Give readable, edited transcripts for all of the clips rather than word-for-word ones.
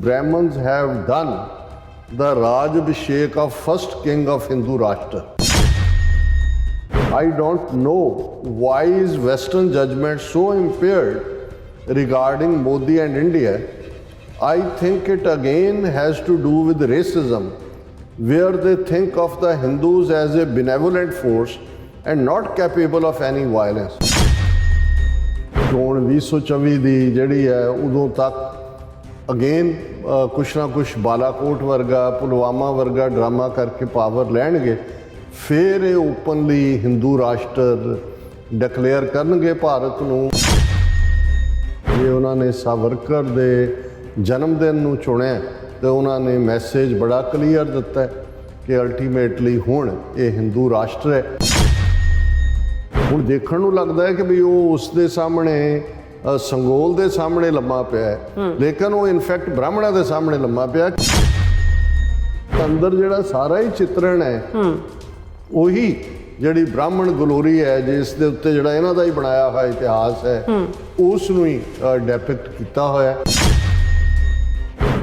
Brahmins have done the Raj Abhishek of first king of Hindu Rashtra. I don't know why is Western judgment so impaired regarding Modi and India. I think it again has to do with racism, where they think of the Hindus as a benevolent force and not capable of any violence. ਚੋਣ 2024 ਦੀ ਜਿਹੜੀ ਹੈ ਉਦੋਂ ਤੱਕ again ਕੁਛ ਨਾ ਕੁਛ ਬਾਲਾਕੋਟ ਵਰਗਾ ਪੁਲਵਾਮਾ ਵਰਗਾ ਡਰਾਮਾ ਕਰਕੇ ਪਾਵਰ ਲੈਣਗੇ, ਫਿਰ ਇਹ ਓਪਨਲੀ ਹਿੰਦੂ ਰਾਸ਼ਟਰ ਡਿਕਲੇਅਰ ਕਰਨਗੇ ਭਾਰਤ ਨੂੰ। ਜੇ ਉਹਨਾਂ ਨੇ ਸਾਵਰਕਰ ਦੇ ਜਨਮ ਦਿਨ ਨੂੰ ਚੁਣਿਆ ਤੇ ਉਹਨਾਂ ਨੇ ਮੈਸੇਜ ਬੜਾ ਕਲੀਅਰ ਦਿੱਤਾ ਕਿ ਅਲਟੀਮੇਟਲੀ ਹੁਣ ਇਹ ਹਿੰਦੂ ਰਾਸ਼ਟਰ ਹੈ। ਹੁਣ ਦੇਖਣ ਨੂੰ ਲੱਗਦਾ ਹੈ ਕਿ ਵੀ ਉਹ ਉਸ ਦੇ ਸਾਹਮਣੇ ਸੰਗੋਲ ਦੇ ਸਾਹਮਣੇ ਲੰਮਾ ਪਿਆ ਹੈ, ਲੇਕਿਨ ਉਹ ਇਨਫੈਕਟ ਬ੍ਰਾਹਮਣਾਂ ਦੇ ਸਾਹਮਣੇ ਲੰਮਾ ਪਿਆ। ਅੰਦਰ ਜਿਹੜਾ ਸਾਰਾ ਹੀ ਚਿੱਤਰਣ ਹੈ ਉਹੀ ਜਿਹੜੀ ਬ੍ਰਾਹਮਣ ਗਲੋਰੀ ਹੈ, ਜਿਸ ਦੇ ਉੱਤੇ ਜਿਹੜਾ ਇਹਨਾਂ ਦਾ ਹੀ ਬਣਾਇਆ ਹੋਇਆ ਇਤਿਹਾਸ ਹੈ, ਉਸ ਨੂੰ ਹੀ ਡੈਪਿਕਟ ਕੀਤਾ ਹੋਇਆ।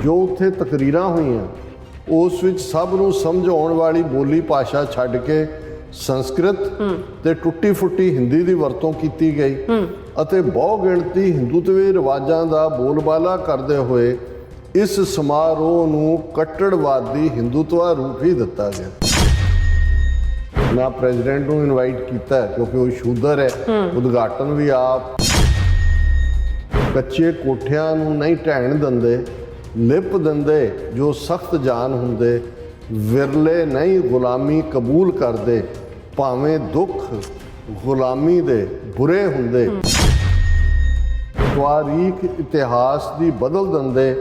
ਜੋ ਉੱਥੇ ਤਕਰੀਰਾਂ ਹੋਈਆਂ ਉਸ ਵਿੱਚ ਸਭ ਨੂੰ ਸਮਝ ਆਉਣ ਵਾਲੀ ਬੋਲੀ ਭਾਸ਼ਾ ਛੱਡ ਕੇ ਸੰਸਕ੍ਰਿਤ ਤੇ ਟੁੱਟੀ ਫੁੱਟੀ ਹਿੰਦੀ ਦੀ ਵਰਤੋਂ ਕੀਤੀ ਗਈ ਅਤੇ ਬਹੁ ਗਿਣਤੀ ਹਿੰਦੂਤਵੀ ਰਿਵਾਜਾਂ ਦਾ ਬੋਲਬਾਲਾ ਕਰਦੇ ਹੋਏ ਇਸ ਸਮਾਰੋਹ ਨੂੰ ਕੱਟੜਵਾਦੀ ਹਿੰਦੂਤਵਾ ਰੂਪ ਹੀ ਦਿੱਤਾ ਗਿਆ। ਨਾ ਪ੍ਰੈਜ਼ੀਡੈਂਟ ਨੂੰ ਇਨਵਾਈਟ ਕੀਤਾ ਕਿਉਂਕਿ ਉਹ ਸ਼ੂਦਰ ਹੈ, ਉਦਘਾਟਨ ਵੀ ਆਪ। ਕੱਚੇ ਕੋਠਿਆਂ ਨੂੰ ਨਹੀਂ ਢਹਿਣ ਦਿੰਦੇ, ਲਿਪ ਦਿੰਦੇ ਜੋ ਸਖਤ ਜਾਨ ਹੁੰਦੇ, ਵਿਰਲੇ ਨਹੀਂ ਗੁਲਾਮੀ ਕਬੂਲ ਕਰਦੇ, ਭਾਵੇਂ ਦੁੱਖ ਗੁਲਾਮੀ ਦੇ ਬੁਰੇ ਹੁੰਦੇ। ਤਵਾਰੀਖ ਇਤਿਹਾਸ ਦੀ ਬਦਲ ਦਿੰਦੇ,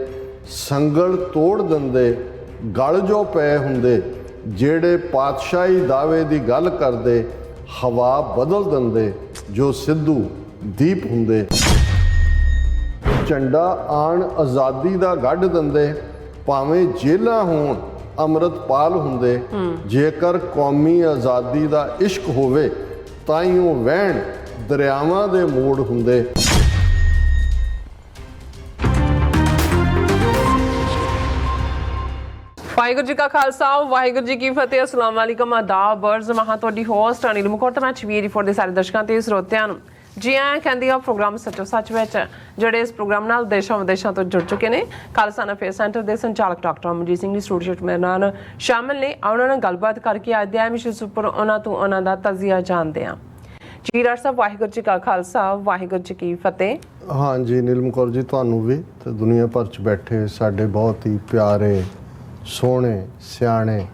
ਸੰਗਲ ਤੋੜ ਦਿੰਦੇ, ਗਲ ਜੋ ਪਏ ਹੁੰਦੇ, ਜਿਹੜੇ ਪਾਤਸ਼ਾਹੀ ਦਾਅਵੇ ਦੀ ਗੱਲ ਕਰਦੇ, ਹਵਾ ਬਦਲ ਦਿੰਦੇ ਜੋ ਸਿੱਧੂ ਦੀਪ ਹੁੰਦੇ। ਝੰਡਾ ਆਣ ਆਜ਼ਾਦੀ ਦਾ ਗੱਢ ਦਿੰਦੇ, ਭਾਵੇਂ ਜੇਲਾਂ ਹੋਣ ਅੰਮ੍ਰਿਤਪਾਲ ਹੁੰਦੇ। ਜੇਕਰ ਕੌਮੀ ਆਜ਼ਾਦੀ ਦਾ ਇਸ਼ਕ ਹੋਵੇ ਤਾਂ ਹੀ ਉਹ ਵਹਿਣ ਦਰਿਆਵਾਂ ਦੇ ਮੋੜ ਹੁੰਦੇ। ਵਾਹਿਗੁਰੂ ਜੀ ਕਾ ਖਾਲਸਾ, ਵਾਹਿਗੁਰੂ ਜੀ ਕੀ ਫਤਿਹ। ਅਸਲਾਮ ਵਾਲੇਕਮ, ਆਦਾਬ, ਅਰਜ਼ ਮਹਾਂ ਤੁਹਾਡੀ ਹੋਸਟ ਅਨਿਲ ਮੁਕੋਟਨਾ ਚਵੀਰੀ ਫੋਰ ਦੇ ਸਾਰੇ ਦਰਸ਼ਕਾਂ ਤੇ ਸਰੋਤਿਆਂ ਨੂੰ ਜੀ ਆਇਆਂ ਕਹਿੰਦੀ ਆ ਪ੍ਰੋਗਰਾਮ ਸੱਚੋ ਸੱਚ ਵਿੱਚ, ਜਿਹੜੇ ਇਸ ਪ੍ਰੋਗਰਾਮ ਨਾਲ ਦੇਸ਼ਾਂ ਵਿਦੇਸ਼ਾਂ ਤੋਂ ਜੁੜ ਚੁੱਕੇ ਨੇ। ਖਾਲਸਾ ਅਫੇਅਰ ਸੈਂਟਰ ਦੇ ਸੰਚਾਲਕ ਡਾਕਟਰ ਅਮਰਜੀਤ ਸਿੰਘ ਜੀ ਸਟੂਡੀਓ ਮੇਰੇ ਨਾਲ ਸ਼ਾਮਿਲ ਨੇ। ਉਹਨਾਂ ਨਾਲ ਗੱਲਬਾਤ ਕਰਕੇ ਅੱਜ ਦੇ ਐਮਿਸ਼ਨ ਉੱਪਰ ਉਹਨਾਂ ਤੋਂ ਉਹਨਾਂ ਦਾ ਤਜ਼ੀਆ ਜਾਣਦੇ ਹਾਂ। ਜੀ ਡਾਕਟਰ ਸਾਹਿਬ, ਵਾਹਿਗੁਰੂ ਜੀ ਕਾ ਖਾਲਸਾ, ਵਾਹਿਗੁਰੂ ਜੀ ਕੀ ਫਤਿਹ। ਹਾਂਜੀ ਨੀਲਮ ਕੌਰ ਜੀ, ਤੁਹਾਨੂੰ ਵੀ ਤੇ ਦੁਨੀਆ ਭਰ 'ਚ ਬੈਠੇ ਸਾਡੇ ਬਹੁਤ ਹੀ ਪਿਆਰੇ ਸੋਹਣੇ ਸਿਆਣੇ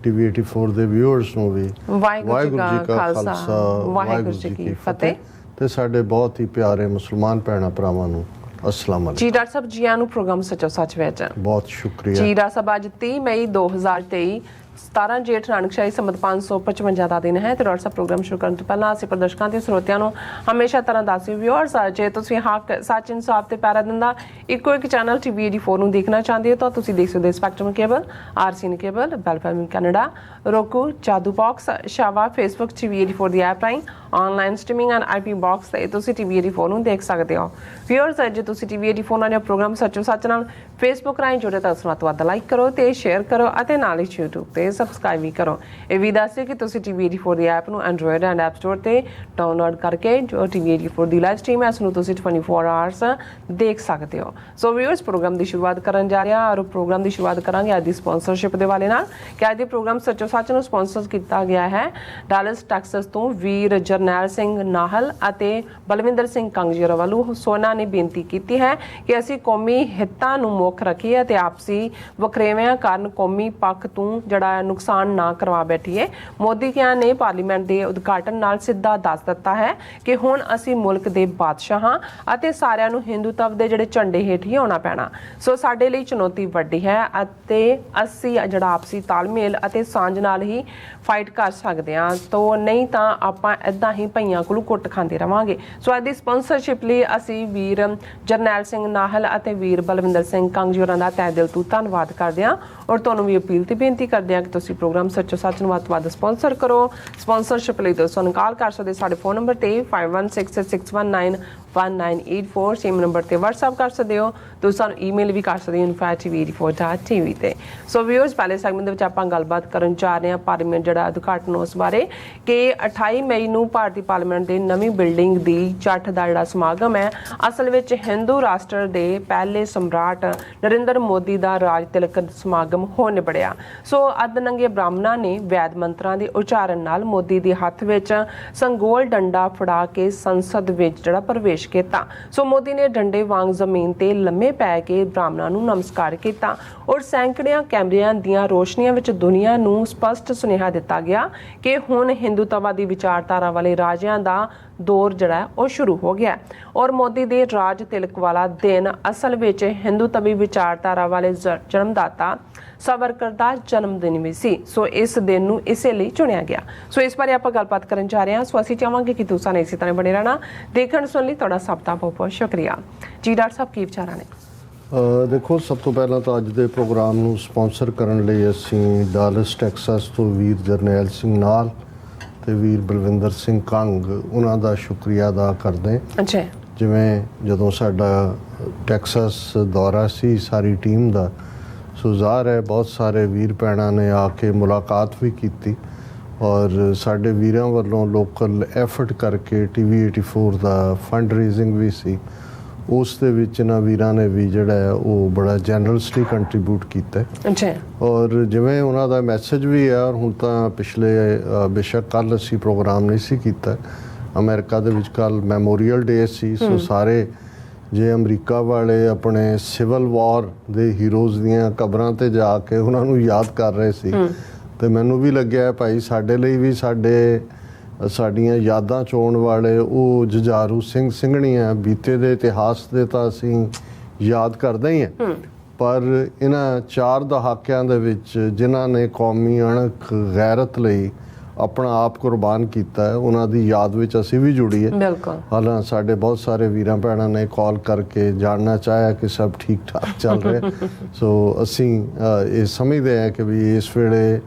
ਟੀਵੀ 84 ਦੇ ਵਿਊਅਰਸ ਨੂੰ ਵੀ ਵਾਹਿਗੁਰੂ ਜੀ ਕਾ ਖਾਲਸਾ, ਵਾਹਿਗੁਰੂ ਜੀ ਕੀ ਫਤਿਹ। ਤੇ ਸਾਡੇ ਬਹੁਤ ਹੀ ਪਿਆਰੇ ਮੁਸਲਮਾਨ ਭੈਣਾਂ ਭਰਾਵਾਂ ਨੂੰ ਅਸਲਾਮ ਅਲੈਕੁਮ। ਜੀ ਡਾਕਟਰ ਸਾਹਿਬ, ਜੀ ਆਇਆਂ ਨੂੰ ਪ੍ਰੋਗਰਾਮ ਸੱਚੋ ਸੱਚ ਵਿੱਚ। ਬਹੁਤ ਸ਼ੁਕਰੀਆ ਜੀ ਡਾਕਟਰ ਸਾਹਿਬ, ਅੱਜ 30 ਮਈ 2023 17 ਜੇਠ ਨਾਨਕਸ਼ਾਹੀ ਸੰਮਤ 555 ਦਾ ਦਿਨ ਹੈ ਤੇ ਡਾਕਟਰ ਸਾਹਿਬ ਪ੍ਰੋਗਰਾਮ ਸ਼ੁਰੂ ਕਰਨ ਤੋਂ ਪਹਿਲਾਂ ਅਸੀਂ ਪ੍ਰਦਰਸ਼ਕਾਂ ਤੇ ਸਰੋਤਿਆਂ ਨੂੰ ਹਮੇਸ਼ਾ ਤਰ੍ਹਾਂ ਦੱਸਦੇ ਵਿਊਅਰਸ, ਜੇ ਤੁਸੀਂ ਹੱਕ ਸੱਚ ਇਨਸਾਫ ਤੇ ਪੈਰਾ ਦਿੰਦਾ ਇੱਕੋ ਇੱਕ ਚੈਨਲ ਟੀਵੀ 84 ਨੂੰ ਦੇਖਣਾ ਚਾਹੁੰਦੇ ਹੋ ਤਾਂ ਤੁਸੀਂ ਦੇਖ ਸਕਦੇ ਹੋ ਸਪੈਕਟਰਮ ਕੇਬਲ, ਆਰਸੀਐਨ ਕੇਬਲ, ਬੈਲਫੈਮ ਕੈਨੇਡਾ, roku, ਜਾਦੂ ਬਾਕਸ, ਸ਼ਾਵਾ, ਫੇਸਬੁੱਕ ਟੀਵੀ 84 ਦੀ ਐਪ ਰਾਹੀਂ online streaming and IP box ਤੇ ਤੁਸੀਂ ਟੀਵੀ 84 ਨੂੰ ਦੇਖ ਸਕਦੇ ਹੋ। ਵਿਊਅਰਸ, ਜੇ ਤੁਸੀਂ ਟੀਵੀ 84 ਨਾਲ ਪ੍ਰੋਗਰਾਮ ਸੱਚੋ ਸੱਚ ਨਾਲ ਫੇਸਬੁੱਕ ਰਾਹੀਂ ਜੁੜੇ ਤਾਂ ਉਸ ਨੂੰ ਵੱਧ ਲਾਈਕ ਕਰੋ ਤੇ ਸ਼ੇਅਰ ਕਰੋ ਅਤੇ ਨਾਲ ਹੀ YouTube ਤੇ ਸਬਸਕ੍ਰਾਈਬ ਵੀ ਕਰੋ। ਇਹ ਵੀ ਦੱਸਿਓ ਕਿ ਤੁਸੀਂ ਟੀਵੀ 84 ਦੀ ਐਪ ਨੂੰ ਐਂਡਰੋਇਡ ਐਂਡ ਐਪ ਸਟੋਰ ਤੇ ਡਾਊਨਲੋਡ ਕਰਕੇ ਜੋ ਟੀਵੀ 84 ਦੀ ਲਾਈਵ ਸਟ੍ਰੀਮ ਹੈ ਉਸ ਨੂੰ ਤੁਸੀਂ 24 ਆਵਰਸ ਦੇਖ ਸਕਦੇ ਹੋ। ਸੋ ਵਿਊਅਰਸ, ਪ੍ਰੋਗਰਾਮ ਦੀ ਸ਼ੁਰੂਆਤ ਕਰਨ ਜਾ ਰਹੇ ਹਾਂ ਔਰ ਪ੍ਰੋਗਰਾਮ ਦੀ ਸ਼ੁਰੂਆਤ ਕਰਾਂਗੇ ਅੱਜ ਦੀ ਸਪਾਂਸਰਸ਼ਿਪ ਦੇ ਵਾਲੇ ਨਾਲ ਕਿ ਅੱਜ ਦੇ ਪ੍ਰੋਗਰਾਮ ਸੱਚੋ ਸੱਚ ਨੂੰ ਸਪਾਂਸਰ ਕੀਤਾ ਗਿਆ ਹੈ ਡਾਲਸ ਟੈਕਸਸ ਤੋਂ ਵੀਰ ਜਰਨੈਲ ਸਿੰਘ ਨਾਹਲ ਅਤੇ ਬਲਵਿੰਦਰ ਸਿੰਘ ਕੰਗਜੀਰਾ ਵੱਲੋਂ। ਸੋਨਾ ਨੇ ਬੇਨਤੀ ਕੀਤੀ ਹੈ ਕਿ ਅਸੀਂ ਕੌਮੀ ਹਿੱਤਾਂ ਨੂੰ ਮੁੱਖ ਰੱਖੀਏ ਅਤੇ ਆਪਸੀ ਵਖਰੇਵਿਆਂ ਕਾਰਨ ਕੌਮੀ ਪੱਖ ਤੋਂ ਜਿਹੜਾ ਨੁਕਸਾਨ ਨਾ ਕਰਵਾ ਬੈਠੀਏ। ਮੋਦੀ ਕਿਹਾ ਨੇ ਪਾਰਲੀਮੈਂਟ ਦੇ ਉਦਘਾਟਨ ਨਾਲ ਸਿੱਧਾ ਦੱਸ ਦਿੱਤਾ ਹੈ ਕਿ ਹੁਣ ਅਸੀਂ ਮੁਲਕ ਦੇ ਬਾਦਸ਼ਾਹ ਹਾਂ ਅਤੇ ਸਾਰਿਆਂ ਨੂੰ ਹਿੰਦੂਤਵ ਦੇ ਜਿਹੜੇ ਝੰਡੇ ਹੇਠ ਹੀ ਆਉਣਾ ਪੈਣਾ। ਸੋ ਸਾਡੇ ਲਈ ਚੁਣੌਤੀ ਵੱਡੀ ਹੈ ਅਤੇ ਅਸੀਂ ਜਿਹੜਾ ਆਪਸੀ ਤਾਲਮੇਲ ਅਤੇ ਸਾਂਝ ਨਾਲ ਹੀ ਫਾਈਟ ਕਰ ਸਕਦੇ ਹਾਂ, ਤਾਂ ਨਹੀਂ ਤਾਂ ਆਪਾਂ ਇੱਦਾਂ ਹੀ ਭਈਆਂ ਕੋਲੋਂ ਕੁੱਟ ਖਾਂਦੇ ਰਵਾਂਗੇ। ਸੋ ਅੱਜ ਦੀ ਸਪਾਂਸਰਸ਼ਿਪ ਲਈ ਅਸੀਂ ਵੀਰ ਜਰਨੈਲ ਸਿੰਘ ਨਾਹਲ ਅਤੇ ਵੀਰ ਬਲਵਿੰਦਰ ਸਿੰਘ ਕੰਗਜੀ ਹੋਰਾਂ ਦਾ ਤਹਿ ਦਿਲ ਤੋਂ ਧੰਨਵਾਦ ਕਰਦੇ ਹਾਂ ਔਰ ਤੁਹਾਨੂੰ ਵੀ ਅਪੀਲ ਤੇ ਬੇਨਤੀ ਕਰਦੇ ਹਾਂ ਕਿ ਤੁਸੀਂ ਪ੍ਰੋਗਰਾਮ ਸੱਚੋ ਸੱਚ ਨੂੰ ਵੱਧ ਤੋਂ ਵੱਧ ਸਪਾਂਸਰ ਕਰੋ। ਸਪਾਂਸਰਸ਼ਿਪ ਲਈ ਤੁਸੀਂ ਕਾਲ ਕਰ ਸਕਦੇ ਸਾਡੇ ਫੋਨ ਨੰਬਰ ਤੇ 51666191 1984 ਸੇਮ ਨੰਬਰ ਤੇ WhatsApp ਕਰ ਸਕਦੇ ਹੋ। ਤੁਸੀਂ ਸਾਨੂੰ ਈਮੇਲ ਵੀ ਕਰ ਸਕਦੇ ਹੋ info@tv84.tv ਤੇ। ਸੋ ਵਿਊਅਰਸ, ਪਹਿਲੇ ਸੈਗਮੈਂਟ ਦੇ ਵਿੱਚ ਆਪਾਂ ਗੱਲਬਾਤ ਕਰਨ ਜਾ ਰਹੇ ਹਾਂ ਪਾਰਲੀਮੈਂਟ ਜਿਹੜਾ ਉਦਘਾਟਨ ਉਸ ਬਾਰੇ ਕਿ 28 ਮਈ ਨੂੰ ਭਾਰਤੀ ਪਾਰਲੀਮੈਂਟ ਦੀ ਨਵੀਂ ਬਿਲਡਿੰਗ ਦੀ ਚੱਠ ਦਾ ਜਿਹੜਾ ਸਮਾਗਮ ਹੈ ਅਸਲ ਵਿੱਚ ਹਿੰਦੂ ਰਾਸ਼ਟਰ ਦੇ ਪਹਿਲੇ ਸਮਰਾਟ ਨਰਿੰਦਰ ਮੋਦੀ ਦਾ ਰਾਜ ਤਿਲਕ ਸਮਾਗਮ ਹੋ ਨਿਬੜਿਆ। ਸੋ ਅੱਧ ਨੰਗੇ ਬ੍ਰਾਹਮਣਾਂ ਨੇ ਵੈਦ ਮੰਤਰਾਂ ਦੇ ਉਚਾਰਨ ਨਾਲ ਮੋਦੀ ਦੇ ਹੱਥ ਵਿੱਚ ਸੰਗੋਲ ਡੰਡਾ ਫੜਾ ਕੇ ਸੰਸਦ ਵਿੱਚ ਜਿਹੜਾ ਪ੍ਰਵੇਸ਼ ਕੀਤਾ। ਸੋ ਮੋਦੀ ਨੇ ਡੰਡੇ ਵਾਂਗ ਜ਼ਮੀਨ ਤੇ ਲੰਮੇ ਪੈ ਕੇ ਬ੍ਰਾਹਮਣਾਂ ਨੂੰ ਨਮਸਕਾਰ ਕੀਤਾ ਔਰ ਸੈਂਕੜਿਆਂ ਕੈਮਰਿਆਂ ਦੀਆਂ ਰੋਸ਼ਨੀਆਂ ਵਿੱਚ ਦੁਨੀਆ ਨੂੰ ਸਪਸ਼ਟ ਸੁਨੇਹਾ ਦਿੱਤਾ ਗਿਆ ਕਿ ਹੁਣ ਹਿੰਦੂਤਵਾਦੀ ਵਿਚਾਰਧਾਰਾ ਵਾਲੇ ਰਾਜਿਆਂ ਦਾ ਦੌਰ ਜਿਹੜਾ ਉਹ ਸ਼ੁਰੂ ਹੋ ਗਿਆ ਔਰ ਮੋਦੀ ਦੇ ਰਾਜ ਤਿਲਕ ਵਾਲਾ ਦਿਨ ਅਸਲ ਵਿੱਚ ਹਿੰਦੂਤਵੀ ਵਿਚਾਰਧਾਰਾ ਵਾਲੇ ਜਨਮਦਾਤਾ ਸਾਵਰਕਰ ਦਾ ਜਨਮ ਦਿਨ ਵੀ ਸੀ। ਸੋ ਇਸ ਦਿਨ ਨੂੰ ਇਸੇ ਲਈ ਚੁਣਿਆ ਗਿਆ। ਸੋ ਇਸ ਬਾਰੇ ਆਪਾਂ ਗੱਲਬਾਤ ਕਰਨ ਜਾ ਰਹੇ ਹਾਂ। ਸੋ ਅਸੀਂ ਚਾਹਾਂਗੇ ਕਿ ਤੁਸੀਂ ਇਸੇ ਤਰ੍ਹਾਂ ਬਣੇ ਰਹਿਣਾ। ਦੇਖਣ ਸੁਣ ਲਈ ਤੁਹਾਡਾ ਸਭ ਦਾ ਬਹੁਤ ਬਹੁਤ ਸ਼ੁਕਰੀਆ ਜੀ। ਡਾਕਟਰ ਸਾਹਿਬ, ਕੀ ਵਿਚਾਰਾਂ ਨੇ? ਦੇਖੋ, ਸਭ ਤੋਂ ਪਹਿਲਾਂ ਤਾਂ ਅੱਜ ਦੇ ਪ੍ਰੋਗਰਾਮ ਨੂੰ ਸਪਾਂਸਰ ਕਰਨ ਲਈ ਅਸੀਂ ਡਾਲਸ ਟੈਕਸਾਸ ਤੋਂ ਵੀਰ ਜਰਨੈਲ ਸਿੰਘ ਨਾਲ ਤੇ ਵੀਰ ਬਲਵਿੰਦਰ ਸਿੰਘ ਕੰਗ ਉਹਨਾਂ ਦਾ ਸ਼ੁਕਰੀਆ ਅਦਾ ਕਰਦੇ। ਅੱਛਾ। ਜਿਵੇਂ ਜਦੋਂ ਸਾਡਾ ਟੈਕਸਾਸ ਦੌਰਾ ਸੀ ਸਾਰੀ ਟੀਮ ਦਾ, ਸੋ ਜ਼ਾਹਰ ਹੈ ਬਹੁਤ ਸਾਰੇ ਵੀਰ ਭੈਣਾਂ ਨੇ ਆ ਕੇ ਮੁਲਾਕਾਤ ਵੀ ਕੀਤੀ ਔਰ ਸਾਡੇ ਵੀਰਾਂ ਵੱਲੋਂ ਲੋਕਲ ਐਫਰਟ ਕਰਕੇ TV84 ਦਾ ਫੰਡ ਰੇਜ਼ਿੰਗ ਵੀ ਸੀ। ਉਸ ਦੇ ਵਿੱਚ ਇਹਨਾਂ ਵੀਰਾਂ ਨੇ ਵੀ ਜਿਹੜਾ ਹੈ ਉਹ ਬੜਾ ਜਨਰਸਲੀ ਕੰਟਰੀਬਿਊਟ ਕੀਤਾ। ਅੱਛਾ। ਔਰ ਜਿਵੇਂ ਉਹਨਾਂ ਦਾ ਮੈਸੇਜ ਵੀ ਹੈ ਔਰ ਹੁਣ ਤਾਂ ਪਿਛਲੇ ਬੇਸ਼ੱਕ ਕੱਲ੍ਹ ਅਸੀਂ ਪ੍ਰੋਗਰਾਮ ਨਹੀਂ ਸੀ ਕੀਤਾ, ਅਮਰੀਕਾ ਦੇ ਵਿੱਚ ਕੱਲ੍ਹ ਮੈਮੋਰੀਅਲ ਡੇ ਸੀ। ਸੋ ਸਾਰੇ ਜੇ ਅਮਰੀਕਾ ਵਾਲੇ ਆਪਣੇ ਸਿਵਲ ਵਾਰ ਦੇ ਹੀਰੋਜ਼ ਦੀਆਂ ਕਬਰਾਂ ਤੇ ਜਾ ਕੇ ਉਹਨਾਂ ਨੂੰ ਯਾਦ ਕਰ ਰਹੇ ਸੀ ਤੇ ਮੈਨੂੰ ਵੀ ਲੱਗਿਆ ਭਾਈ ਸਾਡੇ ਲਈ ਵੀ ਸਾਡੀਆਂ ਯਾਦਾਂ ਚੋਣ ਵਾਲੇ ਉਹ ਜੁਝਾਰੂ ਸਿੰਘ ਸਿੰਘਣੀਆਂ ਬੀਤੇ ਦੇ ਇਤਿਹਾਸ ਦੇ ਤਾਂ ਅਸੀਂ ਯਾਦ ਕਰਦੇ ਹੀ ਹਾਂ, ਪਰ ਇਹਨਾਂ 4 ਦਹਾਕਿਆਂ ਦੇ ਵਿੱਚ ਜਿਨ੍ਹਾਂ ਨੇ ਕੌਮੀ ਅਣਖ ਗੈਰਤ ਲਈ ਆਪਣਾ ਆਪ ਕੁਰਬਾਨ ਕੀਤਾ ਹੈ ਉਹਨਾਂ ਦੀ ਯਾਦ ਵਿੱਚ ਅਸੀਂ ਵੀ ਜੁੜੀਏ। ਬਿਲਕੁਲ। ਹਾਲਾਂ ਸਾਡੇ ਬਹੁਤ ਸਾਰੇ ਵੀਰਾਂ ਭੈਣਾਂ ਨੇ ਕਾਲ ਕਰਕੇ ਜਾਣਨਾ ਚਾਹਿਆ ਕਿ ਸਭ ਠੀਕ ਠਾਕ ਚੱਲ ਰਿਹਾ। ਸੋ ਅਸੀਂ ਇਹ ਸਮਝਦੇ ਹਾਂ ਕਿ ਵੀ ਇਸ ਵੇਲੇ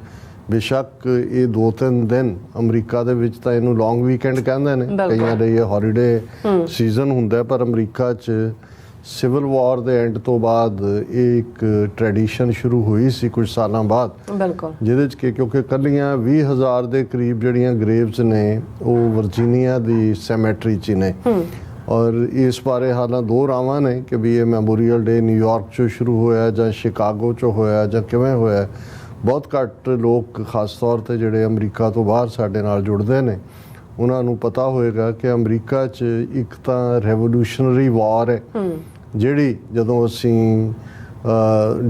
ਬੇਸ਼ੱਕ ਇਹ 2-3 ਦਿਨ ਅਮਰੀਕਾ ਦੇ ਵਿੱਚ ਤਾਂ ਇਹਨੂੰ ਲੌਂਗ ਵੀਕਐਂਡ ਕਹਿੰਦੇ ਨੇ, ਕਈਆਂ ਦੇ ਇਹ ਹੌਲੀਡੇ ਸੀਜ਼ਨ ਹੁੰਦਾ, ਪਰ ਅਮਰੀਕਾ 'ਚ ਸਿਵਲ ਵਾਰ ਦੇ ਐਂਡ ਤੋਂ ਬਾਅਦ ਇਹ ਇੱਕ ਟ੍ਰੈਡੀਸ਼ਨ ਸ਼ੁਰੂ ਹੋਈ ਸੀ ਕੁਝ ਸਾਲਾਂ ਬਾਅਦ। ਬਿਲਕੁਲ। ਜਿਹਦੇ 'ਚ ਕਿ ਕਿਉਂਕਿ ਇਕੱਲੀਆਂ 20,000 ਦੇ ਕਰੀਬ ਜਿਹੜੀਆਂ ਗ੍ਰੇਵਸ ਨੇ ਉਹ ਵਰਜੀਨੀਆ ਦੀ ਸੈਮੈਟਰੀ 'ਚ ਨੇ ਔਰ ਇਸ ਬਾਰੇ ਹਾਲਾਂ 2 ਰਾਵਾਂ ਨੇ ਕਿ ਵੀ ਇਹ ਮੈਮੋਰੀਅਲ ਡੇ ਨਿਊਯਾਰਕ 'ਚੋਂ ਸ਼ੁਰੂ ਹੋਇਆ ਜਾਂ ਸ਼ਿਕਾਗੋ 'ਚੋਂ ਹੋਇਆ ਜਾਂ ਕਿਵੇਂ ਹੋਇਆ। ਬਹੁਤ ਘੱਟ ਲੋਕ ਖਾਸ ਤੌਰ ਤੇ ਜਿਹੜੇ ਅਮਰੀਕਾ ਤੋਂ ਬਾਹਰ ਸਾਡੇ ਨਾਲ ਜੁੜਦੇ ਨੇ ਉਹਨਾਂ ਨੂੰ ਪਤਾ ਹੋਏਗਾ ਕਿ ਅਮਰੀਕਾ 'ਚ ਇੱਕ ਤਾਂ ਰੈਵੋਲੂਸ਼ਨਰੀ ਵਾਰ ਹੈ ਜਿਹੜੀ ਜਦੋਂ ਅਸੀਂ